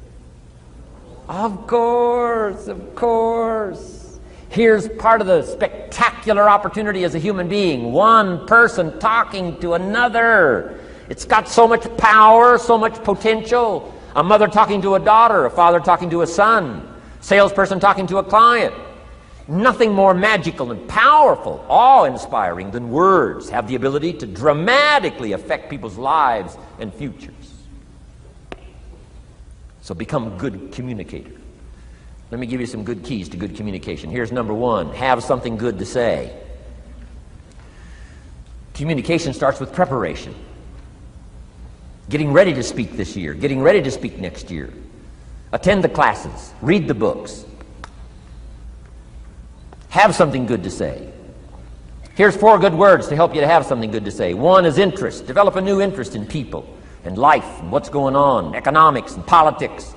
of course, of course. Here's part of the spectacular opportunity as a human being. One person talking to another. It's got so much power, so much potential. A mother talking to a daughter, a father talking to a son, salesperson talking to a client. Nothing more magical and powerful, awe-inspiring than words have the ability to dramatically affect people's lives and futures. So become a good communicator. Let me give you some good keys to good communication. Here's number one: have something good to say. Communication starts with preparation. Getting ready to speak this year, getting ready to speak next year. Attend the classes, read the books. Have something good to say. Here's 4 good words to help you to have something good to say. 1 is interest. Develop a new interest in people and life and what's going on, economics and politics,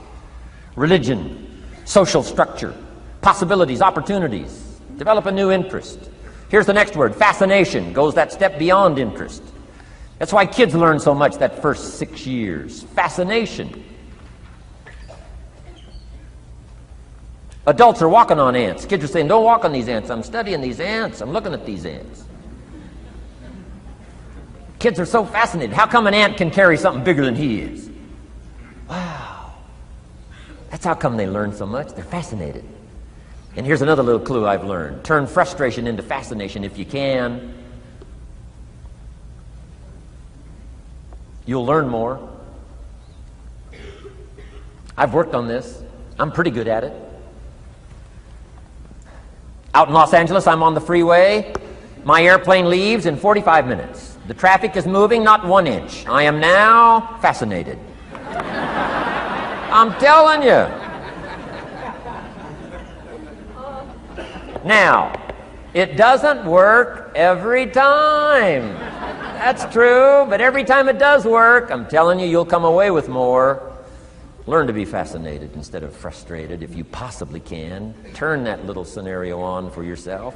religion, social structure, possibilities, opportunities. Develop a new interest. Here's the next word: fascination. Goes that step beyond interest. That's why kids learn so much that first 6 years. Fascination. Adults are walking on ants. Kids are saying, don't walk on these ants. I'm studying these ants. I'm looking at these ants. Kids are so fascinated. How come an ant can carry something bigger than he is? Wow. That's how come they learn so much. They're fascinated. And here's another little clue I've learned. Turn frustration into fascination if you can. You'll learn more. I've worked on this. I'm pretty good at it. Out in Los Angeles, I'm on the freeway. My airplane leaves in 45 minutes. The traffic is moving not 1 inch. I am now fascinated. I'm telling you. Now, it doesn't work every time. That's true, but every time it does work, I'm telling you, you'll come away with more. Learn to be fascinated instead of frustrated if you possibly can. Turn that little scenario on for yourself.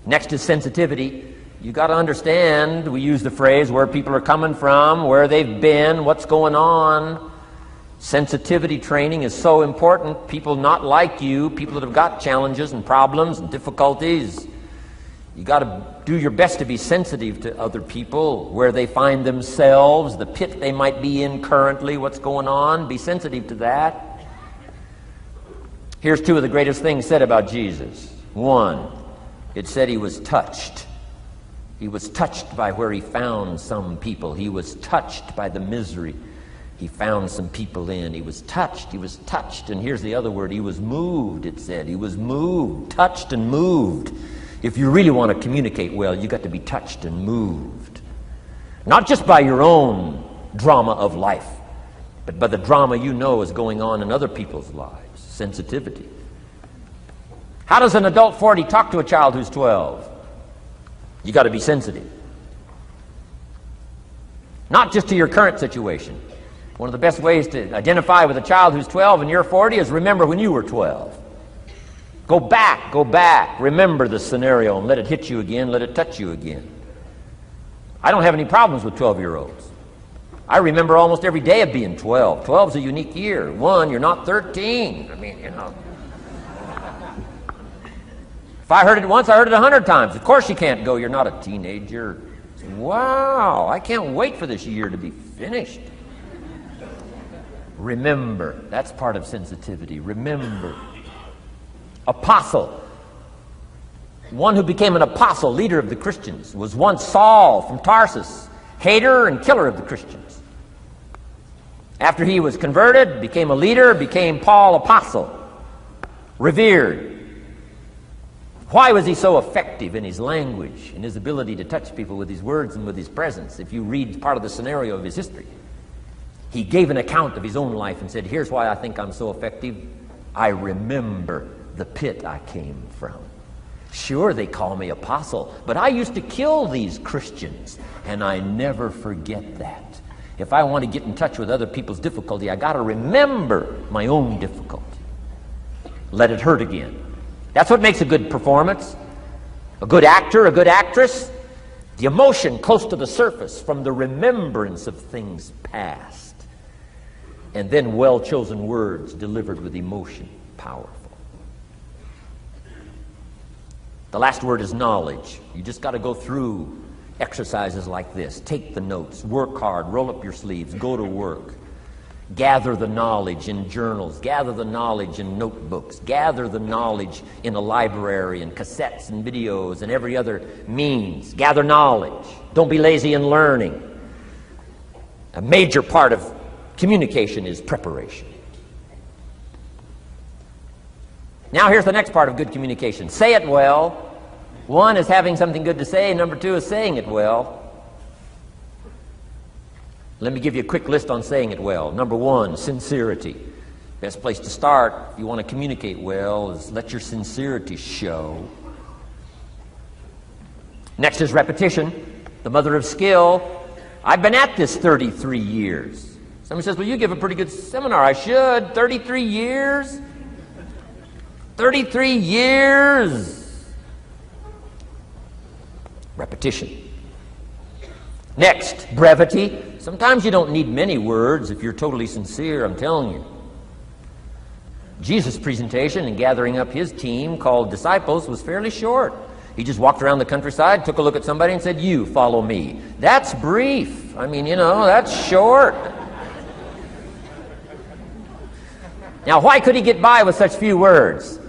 Next is sensitivity. You got to understand, we use the phrase where people are coming from, where they've been, what's going on. Sensitivity training is so important. People not like you, people that have got challenges and problems and difficulties, you got to do your best to be sensitive to other people, where they find themselves, the pit they might be in currently, what's going on. Be sensitive to that. Here's 2 of the greatest things said about Jesus. 1, it said he was touched. He was touched by where he found some people. He was touched by the misery he found some people in. He was touched. He was touched. And here's the other word. He was moved, it said. He was moved, touched and moved. If you really want to communicate well, you got to be touched and moved. Not just by your own drama of life, but by the drama you know is going on in other people's lives. Sensitivity. How does an adult 40 talk to a child who's 12? You got to be sensitive. Not just to your current situation. One of the best ways to identify with a child who's 12 and you're 40 is remember when you were 12. Go back, remember the scenario and let it hit you again, let it touch you again. I don't have any problems with 12-year-olds. I remember almost every day of being 12. 12's a unique year. One, you're not 13. I mean, you know. If I heard it once, I heard it 100 times. Of course you can't go, you're not a teenager. Wow, I can't wait for this year to be finished. Remember, that's part of sensitivity. Remember. Apostle. One who became an apostle, leader of the Christians, was once Saul from Tarsus, hater and killer of the Christians. After he was converted, became a leader, became Paul apostle, revered. Why was he so effective in his language, in his ability to touch people with his words and with his presence? If you read part of the scenario of his history, he gave an account of his own life and said, here's why I think I'm so effective. I remember the pit I came from. Sure, they call me apostle, but I used to kill these Christians, and I never forget that. If I want to get in touch with other people's difficulty, I got to remember my own difficulty. Let it hurt again. That's what makes a good performance. A good actor, a good actress. The emotion close to the surface from the remembrance of things past. And then well-chosen words delivered with emotion. Powerful. The last word is knowledge. You just got to go through exercises like this. Take the notes. Work hard. Roll up your sleeves. Go to work. Gather the knowledge in journals. Gather the knowledge in notebooks. Gather the knowledge in a library and cassettes and videos and every other means. Gather knowledge. Don't be lazy in learning. A major part of communication is preparation. Now here's the next part of good communication. Say it well. One is having something good to say. Number two is saying it well. Let me give you a quick list on saying it well. Number one, sincerity. Best place to start if you want to communicate well is let your sincerity show. Next is repetition, the mother of skill. I've been at this 33 years. Somebody says, well, you give a pretty good seminar. I should. 33 years? 33 years. Repetition. Next, brevity. Sometimes you don't need many words if you're totally sincere, I'm telling you. Jesus' presentation in gathering up his team called disciples was fairly short. He just walked around the countryside, took a look at somebody and said, you follow me. That's brief. I mean, you know, that's short. Now, why could he get by with such few words?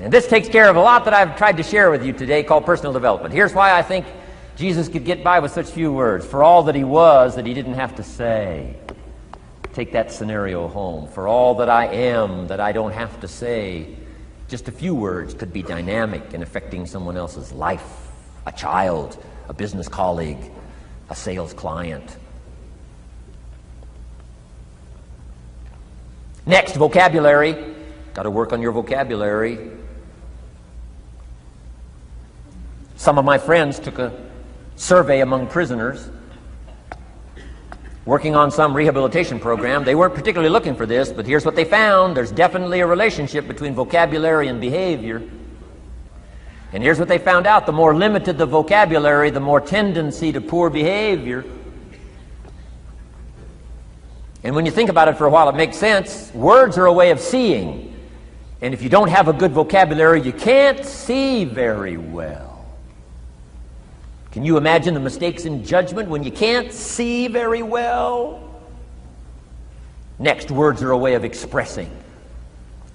And this takes care of a lot that I've tried to share with you today called personal development. Here's why I think Jesus could get by with such few words. For all that he was, that he didn't have to say. Take that scenario home. For all that I am, that I don't have to say. Just a few words could be dynamic in affecting someone else's life. A child, a business colleague, a sales client. Next, vocabulary. Got to work on your vocabulary. Some of my friends took a survey among prisoners working on some rehabilitation program. They weren't particularly looking for this, but here's what they found. There's definitely a relationship between vocabulary and behavior. And here's what they found out. The more limited the vocabulary, the more tendency to poor behavior. And when you think about it for a while, it makes sense. Words are a way of seeing. And if you don't have a good vocabulary, you can't see very well. Can you imagine the mistakes in judgment when you can't see very well? Next, words are a way of expressing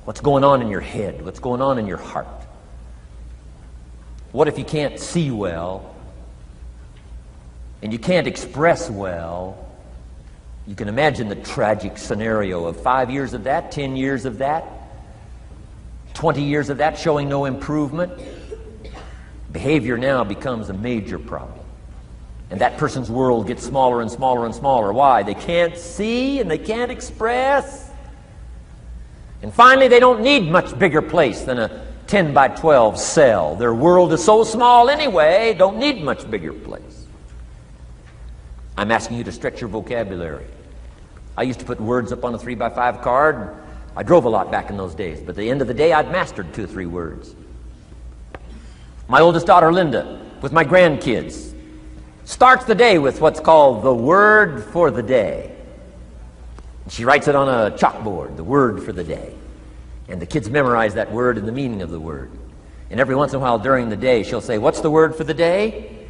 what's going on in your head, what's going on in your heart. What if you can't see well and you can't express well? You can imagine the tragic scenario of 5 years of that, 10 years of that, 20 years of that showing no improvement. Behavior now becomes a major problem. And that person's world gets smaller and smaller and smaller. Why? They can't see and they can't express. And finally, they don't need much bigger place than a 10 by 12 cell. Their world is so small anyway, don't need much bigger place. I'm asking you to stretch your vocabulary. I used to put words up on a 3x5 card. I drove a lot back in those days, but at the end of the day, I'd mastered 2 or 3 words. My oldest daughter, Linda, with my grandkids, starts the day with what's called the word for the day. She writes it on a chalkboard, the word for the day. And the kids memorize that word and the meaning of the word. And every once in a while during the day, she'll say, "What's the word for the day?"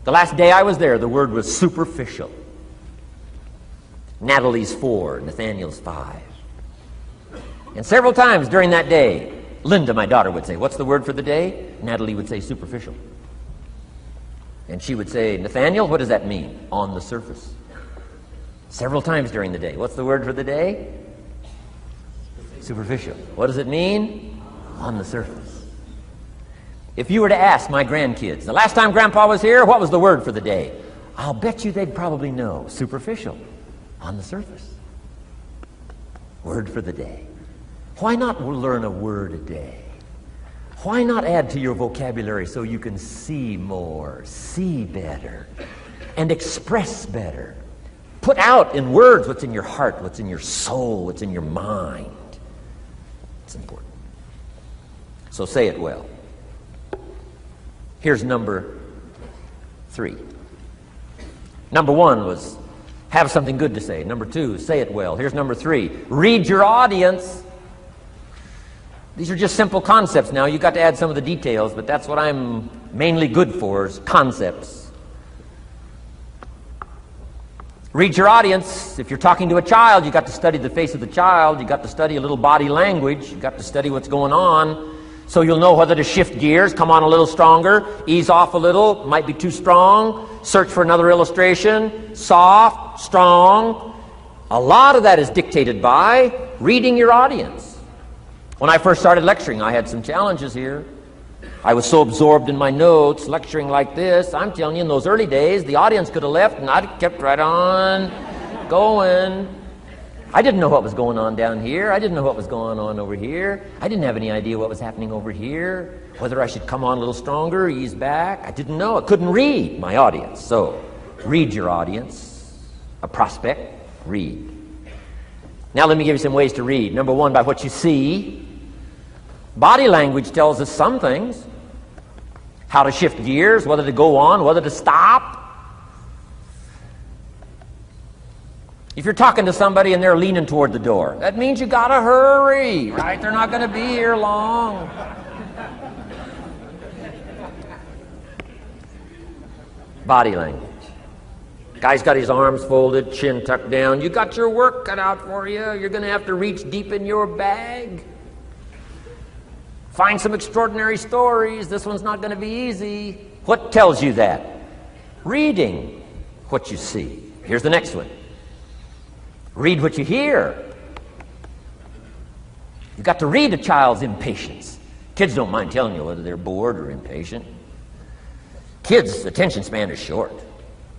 The last day I was there, the word was superficial. Natalie's 4, Nathaniel's 5. And several times during that day, Linda, my daughter, would say, "What's the word for the day?" Natalie would say, "Superficial." And she would say, "Nathaniel, what does that mean?" "On the surface." Several times during the day. "What's the word for the day?" Superficial. "What does it mean?" "On the surface." If you were to ask my grandkids, the last time Grandpa was here, what was the word for the day? I'll bet you they'd probably know. Superficial. On the surface. Word for the day. Why not learn a word a day? Why not add to your vocabulary so you can see more, see better, and express better? Put out in words what's in your heart, what's in your soul, what's in your mind. It's important. So say it well. Here's number 3. Number 1 was have something good to say. Number 2, say it well. Here's number 3. Read your audience. These are just simple concepts now. You've got to add some of the details, but that's what I'm mainly good for, is concepts. Read your audience. If you're talking to a child, you've got to study the face of the child. You've got to study a little body language. You've got to study what's going on. So you'll know whether to shift gears, come on a little stronger, ease off a little, might be too strong, search for another illustration, soft, strong. A lot of that is dictated by reading your audience. When I first started lecturing, I had some challenges here. I was so absorbed in my notes, lecturing like this. I'm telling you, in those early days, the audience could have left and I'd have kept right on going. I didn't know what was going on down here. I didn't know what was going on over here. I didn't have any idea what was happening over here, whether I should come on a little stronger, ease back. I didn't know. I couldn't read my audience. So, read your audience. A prospect, read. Now let me give you some ways to read. Number 1, by what you see. Body language tells us some things. How to shift gears, whether to go on, whether to stop. If you're talking to somebody and they're leaning toward the door, that means you gotta hurry, right? They're not gonna be here long. Body language. Guy's got his arms folded, chin tucked down. You got your work cut out for you. You're gonna have to reach deep in your bag. Find some extraordinary stories. This one's not gonna be easy. What tells you that? Reading what you see. Here's the next one. Read what you hear. You've got to read a child's impatience. Kids don't mind telling you whether they're bored or impatient. Kids' attention span is short.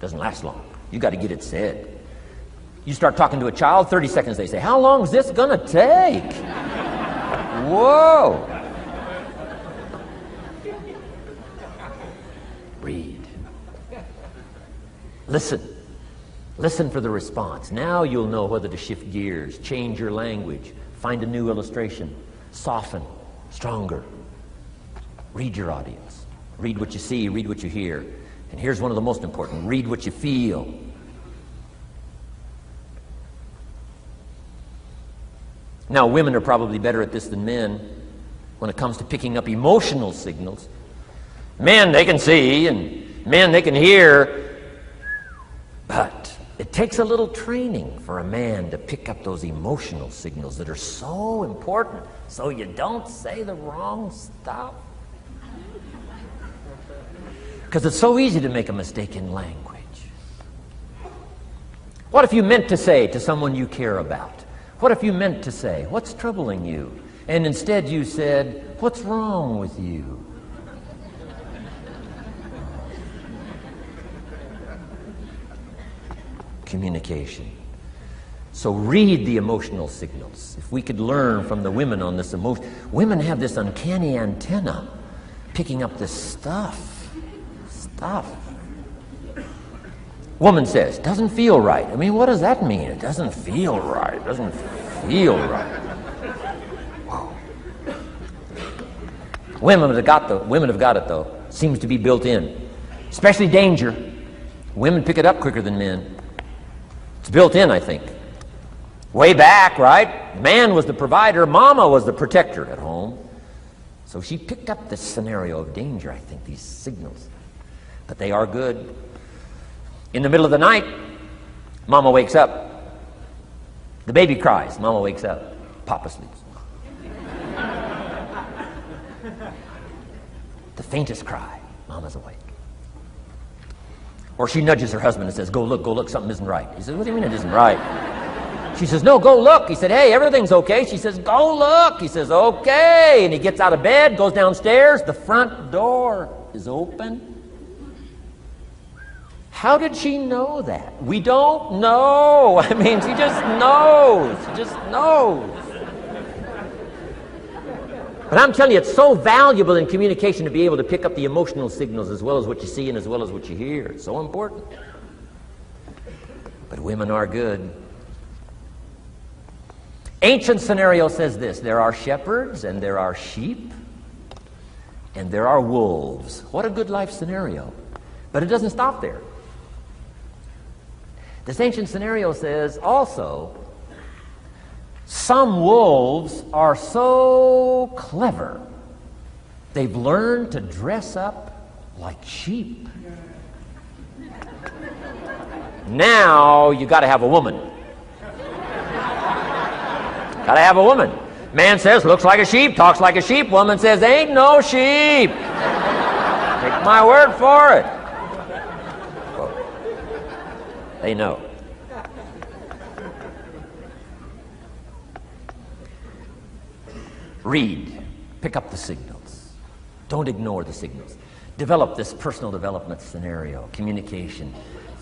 Doesn't last long. You've got to get it said. You start talking to a child, 30 seconds they say, "How long is this going to take?" Whoa. Read. Listen. Listen for the response. Now you'll know whether to shift gears, change your language, find a new illustration, soften, stronger. Read your audience. Read what you see, read what you hear. And here's one of the most important. Read what you feel. Now, women are probably better at this than men when it comes to picking up emotional signals. Men, they can see, and men, they can hear, but it takes a little training for a man to pick up those emotional signals that are so important so you don't say the wrong stuff. Because it's so easy to make a mistake in language. What if you meant to say to someone you care about? What if you meant to say, "What's troubling you?" And instead you said, "What's wrong with you?" Communication. So read the emotional signals. If we could learn from the women on this emotion. Women have this uncanny antenna picking up this stuff. Woman says, doesn't feel right. I mean, what does that mean? It doesn't feel right. It doesn't feel right. Whoa. Women have got it, though. Seems to be built in. Especially danger. Women pick it up quicker than men. It's built in, I think. Way back, right? Man was the provider. Mama was the protector at home. So she picked up this scenario of danger, I think, these signals. But they are good. In the middle of the night, Mama wakes up. The baby cries. Mama wakes up. Papa sleeps. The faintest cry. Mama's awake. Or she nudges her husband and says, go look, something isn't right. He says, what do you mean it isn't right? She says, no, go look. He said, hey, everything's okay. She says, go look. He says, okay. And he gets out of bed, goes downstairs. The front door is open. How did she know that? We don't know. I mean, she just knows. She just knows. But I'm telling you, it's so valuable in communication to be able to pick up the emotional signals as well as what you see and as well as what you hear. It's so important. But women are good. Ancient scenario says this: there are shepherds and there are sheep and there are wolves. What a good life scenario. But it doesn't stop there. This ancient scenario says also, some wolves are so clever, they've learned to dress up like sheep. Now you got to have a woman. Got to have a woman. Man says, looks like a sheep, talks like a sheep. Woman says, ain't no sheep. Take my word for it. Well, they know. Read. Pick up the signals. Don't ignore the signals. Develop this personal development scenario, communication,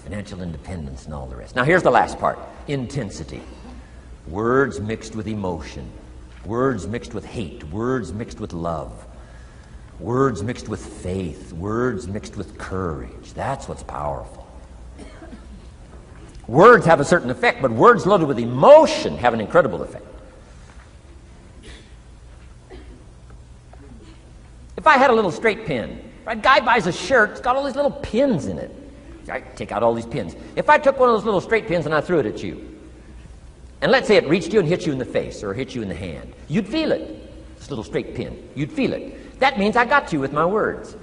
financial independence, and all the rest. Now here's the last part. Intensity. Words mixed with emotion. Words mixed with hate. Words mixed with love. Words mixed with faith. Words mixed with courage. That's what's powerful. Words have a certain effect, but words loaded with emotion have an incredible effect. If I had a little straight pin, a guy buys a shirt, it's got all these little pins in it. I take out all these pins. If I took one of those little straight pins and I threw it at you, and let's say it reached you and hit you in the face or hit you in the hand, you'd feel it. This little straight pin, you'd feel it. That means I got you with my words.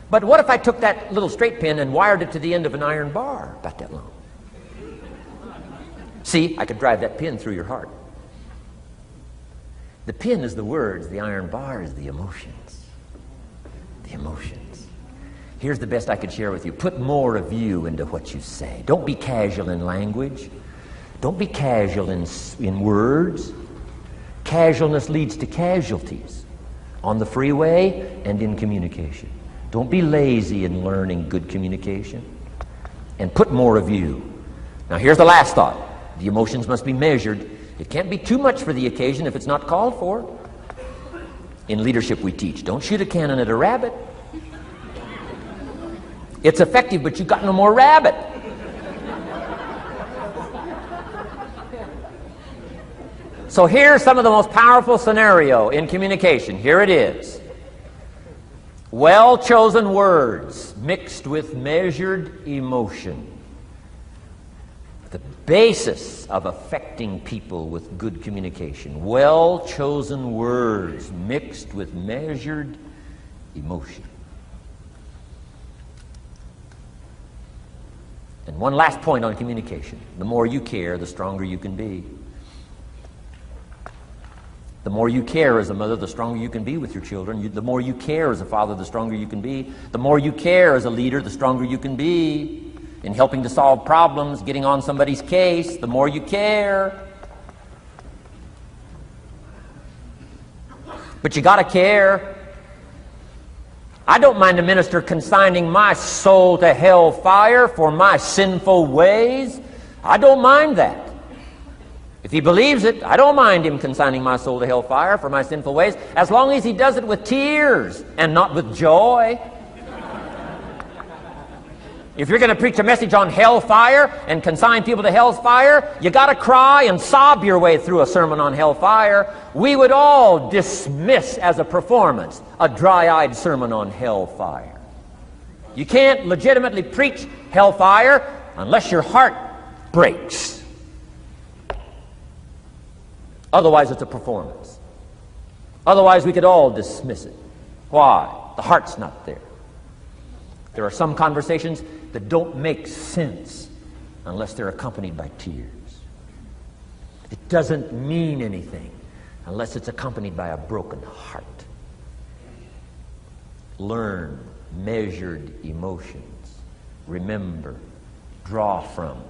But what if I took that little straight pin and wired it to the end of an iron bar about that long? See, I could drive that pin through your heart. The pin is the words, the iron bar is the emotions. The emotions. Here's the best I could share with you. Put more of you into what you say. Don't be casual in language. Don't be casual in words. Casualness leads to casualties on the freeway and in communication. Don't be lazy in learning good communication. And put more of you. Now here's the last thought. The emotions must be measured. It can't be too much for the occasion if it's not called for. In leadership we teach, don't shoot a cannon at a rabbit. It's effective, but you've got no more rabbit. So here's some of the most powerful scenario in communication. Here it is. Well-chosen words mixed with measured emotion. The basis of affecting people with good communication. Well-chosen words mixed with measured emotion. And one last point on communication. The more you care, the stronger you can be. The more you care as a mother, the stronger you can be with your children. The more you care as a father, the stronger you can be. The more you care as a leader, the stronger you can be in helping to solve problems, getting on somebody's case. The more you care. But you got to care. I don't mind a minister consigning my soul to hell fire for my sinful ways. I don't mind that. If he believes it, I don't mind him consigning my soul to hellfire for my sinful ways, as long as he does it with tears and not with joy. If you're going to preach a message on hellfire and consign people to hell's fire, you got to cry and sob your way through a sermon on hellfire. We would all dismiss as a performance a dry-eyed sermon on hellfire. You can't legitimately preach hellfire unless your heart breaks. Otherwise, it's a performance. Otherwise, we could all dismiss it. Why? The heart's not there. There are some conversations that don't make sense unless they're accompanied by tears. It doesn't mean anything unless it's accompanied by a broken heart. Learn measured emotions. Remember, draw from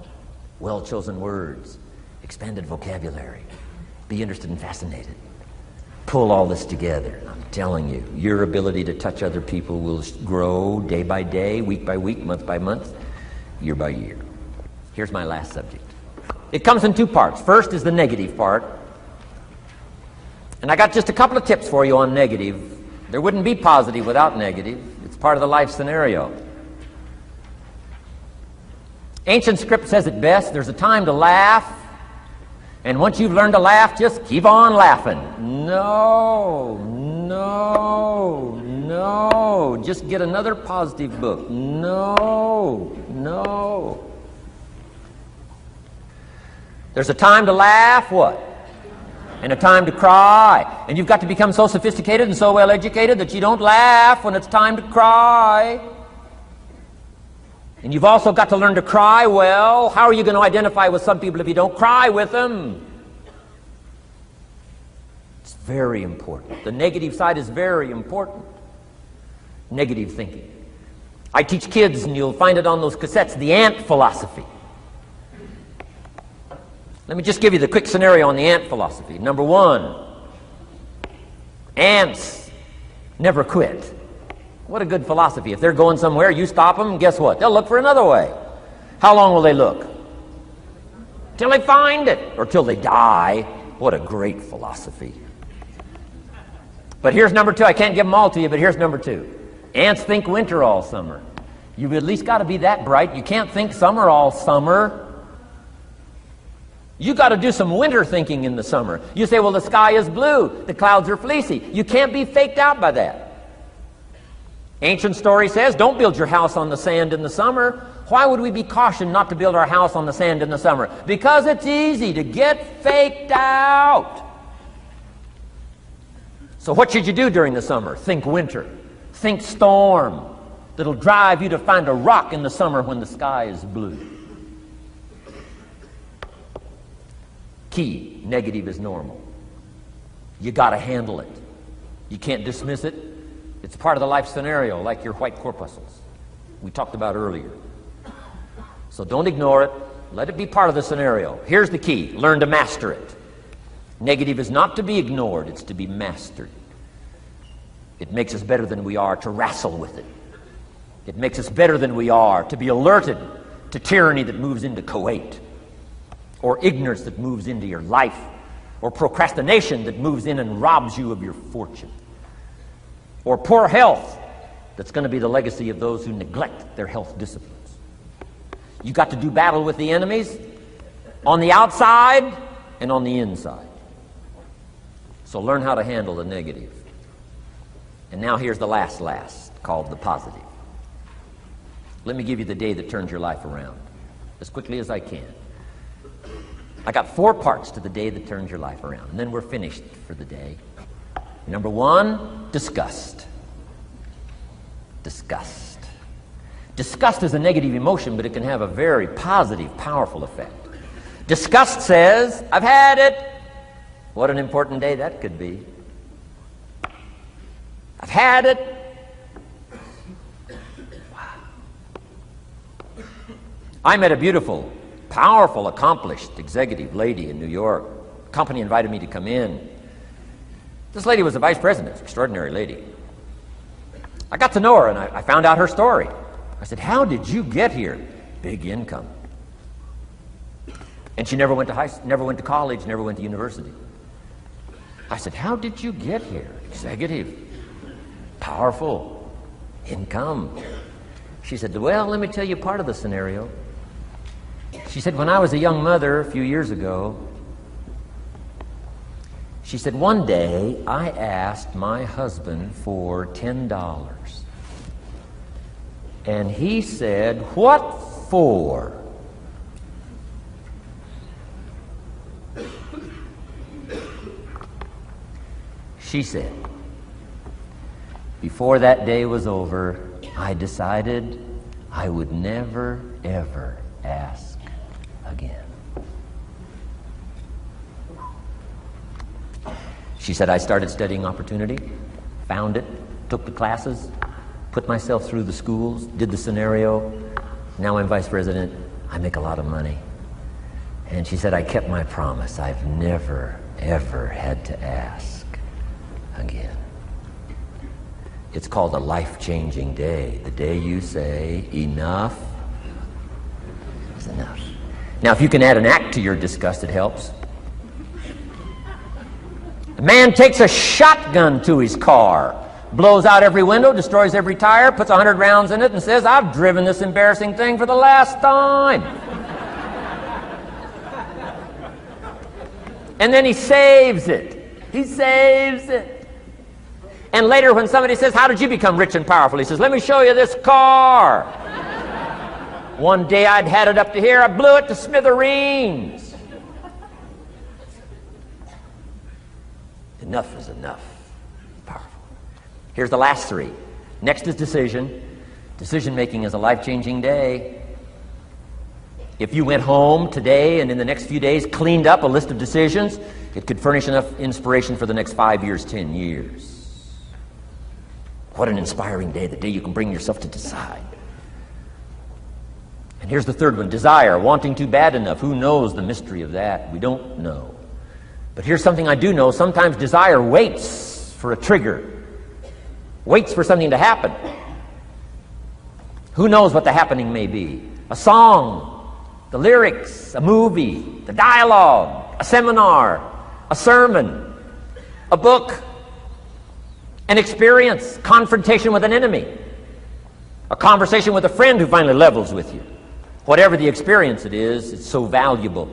well-chosen words, expanded vocabulary. Be interested and fascinated. Pull all this together. I'm telling you, your ability to touch other people will grow day by day, week by week, month by month, year by year. Here's my last subject. It comes in two parts. First is the negative part. And I got just a couple of tips for you on negative. There wouldn't be positive without negative. It's part of the life scenario. Ancient script says it best. There's a time to laugh. And once you've learned to laugh, just keep on laughing. No. Just get another positive book. No. There's a time to laugh, what? And a time to cry. And you've got to become so sophisticated and so well educated that you don't laugh when it's time to cry. And you've also got to learn to cry well. How are you going to identify with some people if you don't cry with them? It's very important. The negative side is very important. Negative thinking. I teach kids, and you'll find it on those cassettes, the ant philosophy. Let me just give you the quick scenario on the ant philosophy. Number one, ants never quit. What a good philosophy. If they're going somewhere, you stop them, guess what? They'll look for another way. How long will they look? Till they find it, or till they die. What a great philosophy. But here's number two. I can't give them all to you, but here's number two. Ants think winter all summer. You've at least got to be that bright. You can't think summer all summer. You got to do some winter thinking in the summer. You say, well, the sky is blue, the clouds are fleecy. You can't be faked out by that. Ancient story says, don't build your house on the sand in the summer. Why would we be cautioned not to build our house on the sand in the summer? Because it's easy to get faked out. So what should you do during the summer? Think winter. Think storm. That'll drive you to find a rock in the summer when the sky is blue. Key, negative is normal. You got to handle it. You can't dismiss it. It's part of the life scenario, like your white corpuscles we talked about earlier. So don't ignore it. Let it be part of the scenario. Here's the key. Learn to master it. Negative is not to be ignored. It's to be mastered. It makes us better than we are to wrestle with it. It makes us better than we are to be alerted to tyranny that moves into Kuwait, or ignorance that moves into your life, or procrastination that moves in and robs you of your fortune, or poor health that's going to be the legacy of those who neglect their health disciplines. You've got to do battle with the enemies on the outside and on the inside. So learn how to handle the negative. And now here's the last, called the positive. Let me give you the day that turns your life around, as quickly as I can. I got 4 parts to the day that turns your life around, and then we're finished for the day. Number 1, disgust. Disgust. Disgust is a negative emotion, but it can have a very positive, powerful effect. Disgust says, I've had it. What an important day that could be. I've had it. Wow. I met a beautiful, powerful, accomplished executive lady in New York. The company invited me to come in. This lady was a vice president, extraordinary lady. I got to know her, and I found out her story. I said, how did you get here? Big income. And she never went to college, never went to university. I said, how did you get here? Executive, powerful, income. She said, well, let me tell you part of the scenario. She said, when I was a young mother a few years ago, she said, one day I asked my husband for $10. And he said, what for? She said, before that day was over, I decided I would never, ever ask again. She said, I started studying opportunity, found it, took the classes, put myself through the schools, did the scenario. Now I'm vice president. I make a lot of money. And she said, I kept my promise. I've never, ever had to ask again. It's called a life-changing day. The day you say, enough is enough. Now, if you can add an act to your disgust, it helps. A man takes a shotgun to his car, blows out every window, destroys every tire, puts 100 rounds in it, and says, I've driven this embarrassing thing for the last time. And then he saves it. He saves it. And later when somebody says, how did you become rich and powerful? He says, let me show you this car. One day I'd had it up to here, I blew it to smithereens. Enough is enough. Powerful. Here's the last three. Next is decision. Decision-making is a life-changing day. If you went home today and in the next few days cleaned up a list of decisions, it could furnish enough inspiration for the next 5 years, 10 years. What an inspiring day, the day you can bring yourself to decide. And here's the third one, desire, wanting too bad enough. Who knows the mystery of that? We don't know. But here's something I do know. Sometimes desire waits for a trigger, waits for something to happen. Who knows what the happening may be? A song, the lyrics, a movie, the dialogue, a seminar, a sermon, a book, an experience, confrontation with an enemy, a conversation with a friend who finally levels with you. Whatever the experience it is, it's so valuable.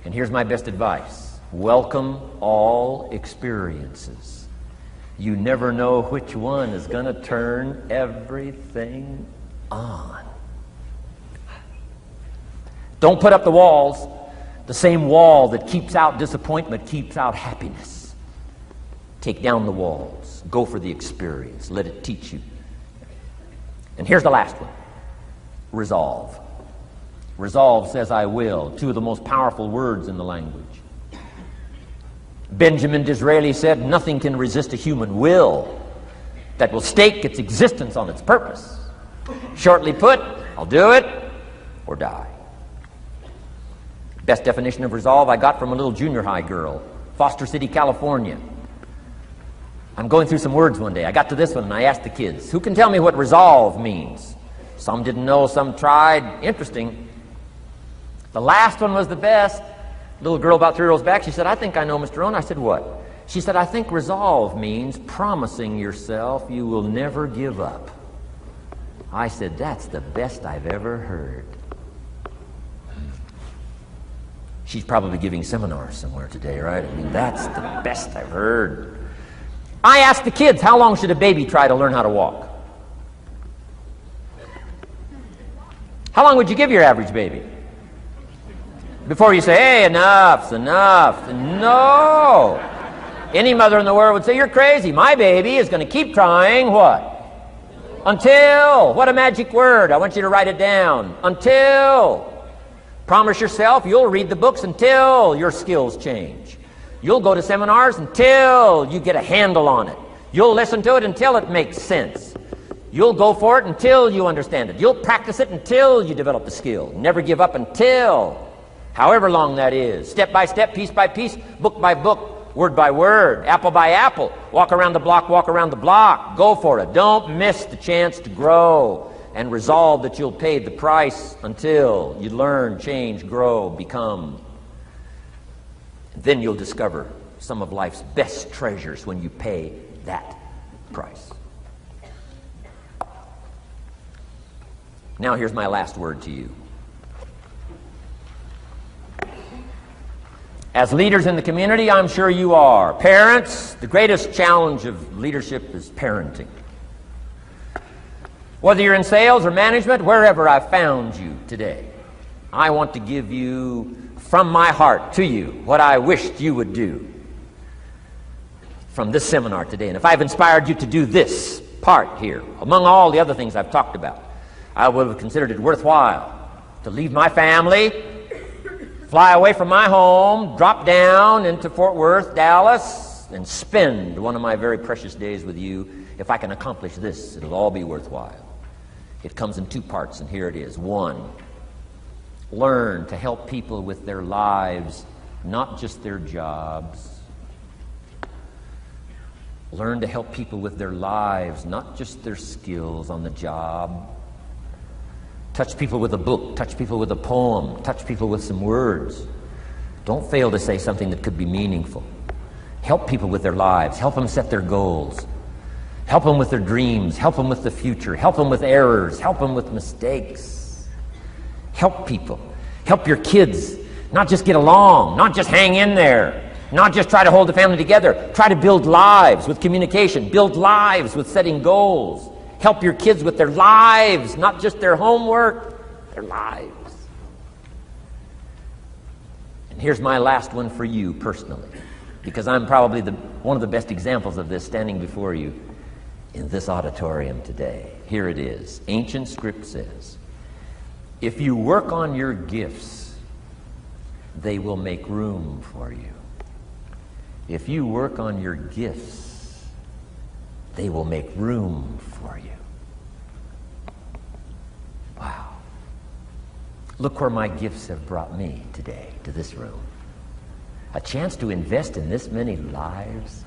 And here's my best advice. Welcome all experiences. You never know which one is going to turn everything on. Don't put up the walls. The same wall that keeps out disappointment keeps out happiness. Take down the walls. Go for the experience. Let it teach you. And here's the last one. Resolve. Resolve says I will. Two of the most powerful words in the language. Benjamin Disraeli said, nothing can resist a human will that will stake its existence on its purpose. Shortly put, I'll do it or die. Best definition of resolve I got from a little junior high girl, Foster City, California. I'm going through some words one day. I got to this one and I asked the kids, who can tell me what resolve means? Some didn't know, some tried. Interesting. The last one was the best. Little girl about 3 rows back, she said, I think I know, Mr. Rohn. I said, what? She said, I think resolve means promising yourself you will never give up. I said, that's the best I've ever heard. She's probably giving seminars somewhere today, right? I mean, that's the best I've heard. I asked the kids, how long should a baby try to learn how to walk? How long would you give your average baby? Before you say, hey, enough's enough. No. Any mother in the world would say, you're crazy. My baby is going to keep trying what? Until. What a magic word. I want you to write it down. Until. Promise yourself you'll read the books until your skills change. You'll go to seminars until you get a handle on it. You'll listen to it until it makes sense. You'll go for it until you understand it. You'll practice it until you develop the skill. Never give up until. However long that is, step by step, piece by piece, book by book, word by word, apple by apple, walk around the block, go for it. Don't miss the chance to grow and resolve that you'll pay the price until you learn, change, grow, become. Then you'll discover some of life's best treasures when you pay that price. Now here's my last word to you. As leaders in the community, I'm sure you are. Parents, the greatest challenge of leadership is parenting. Whether you're in sales or management, wherever I've found you today, I want to give you, from my heart to you, what I wished you would do from this seminar today. And if I've inspired you to do this part here, among all the other things I've talked about, I would have considered it worthwhile to leave my family, fly away from my home, drop down into Fort Worth, Dallas, and spend one of my very precious days with you. If I can accomplish this, it'll all be worthwhile. It comes in two parts, and here it is. One, learn to help people with their lives, not just their jobs. Learn to help people with their lives, not just their skills on the job. Touch people with a book, touch people with a poem, touch people with some words. Don't fail to say something that could be meaningful. Help people with their lives, help them set their goals. Help them with their dreams, help them with the future, help them with errors, help them with mistakes. Help people. Help your kids not just get along, not just hang in there, not just try to hold the family together. Try to build lives with communication, build lives with setting goals. Help your kids with their lives, not just their homework, their lives. And here's my last one for you personally, because I'm probably one of the best examples of this standing before you in this auditorium today. Here it is. Ancient script says, if you work on your gifts, they will make room for you. If you work on your gifts, they will make room for you. Wow. Look where my gifts have brought me today, to this room. A chance to invest in this many lives.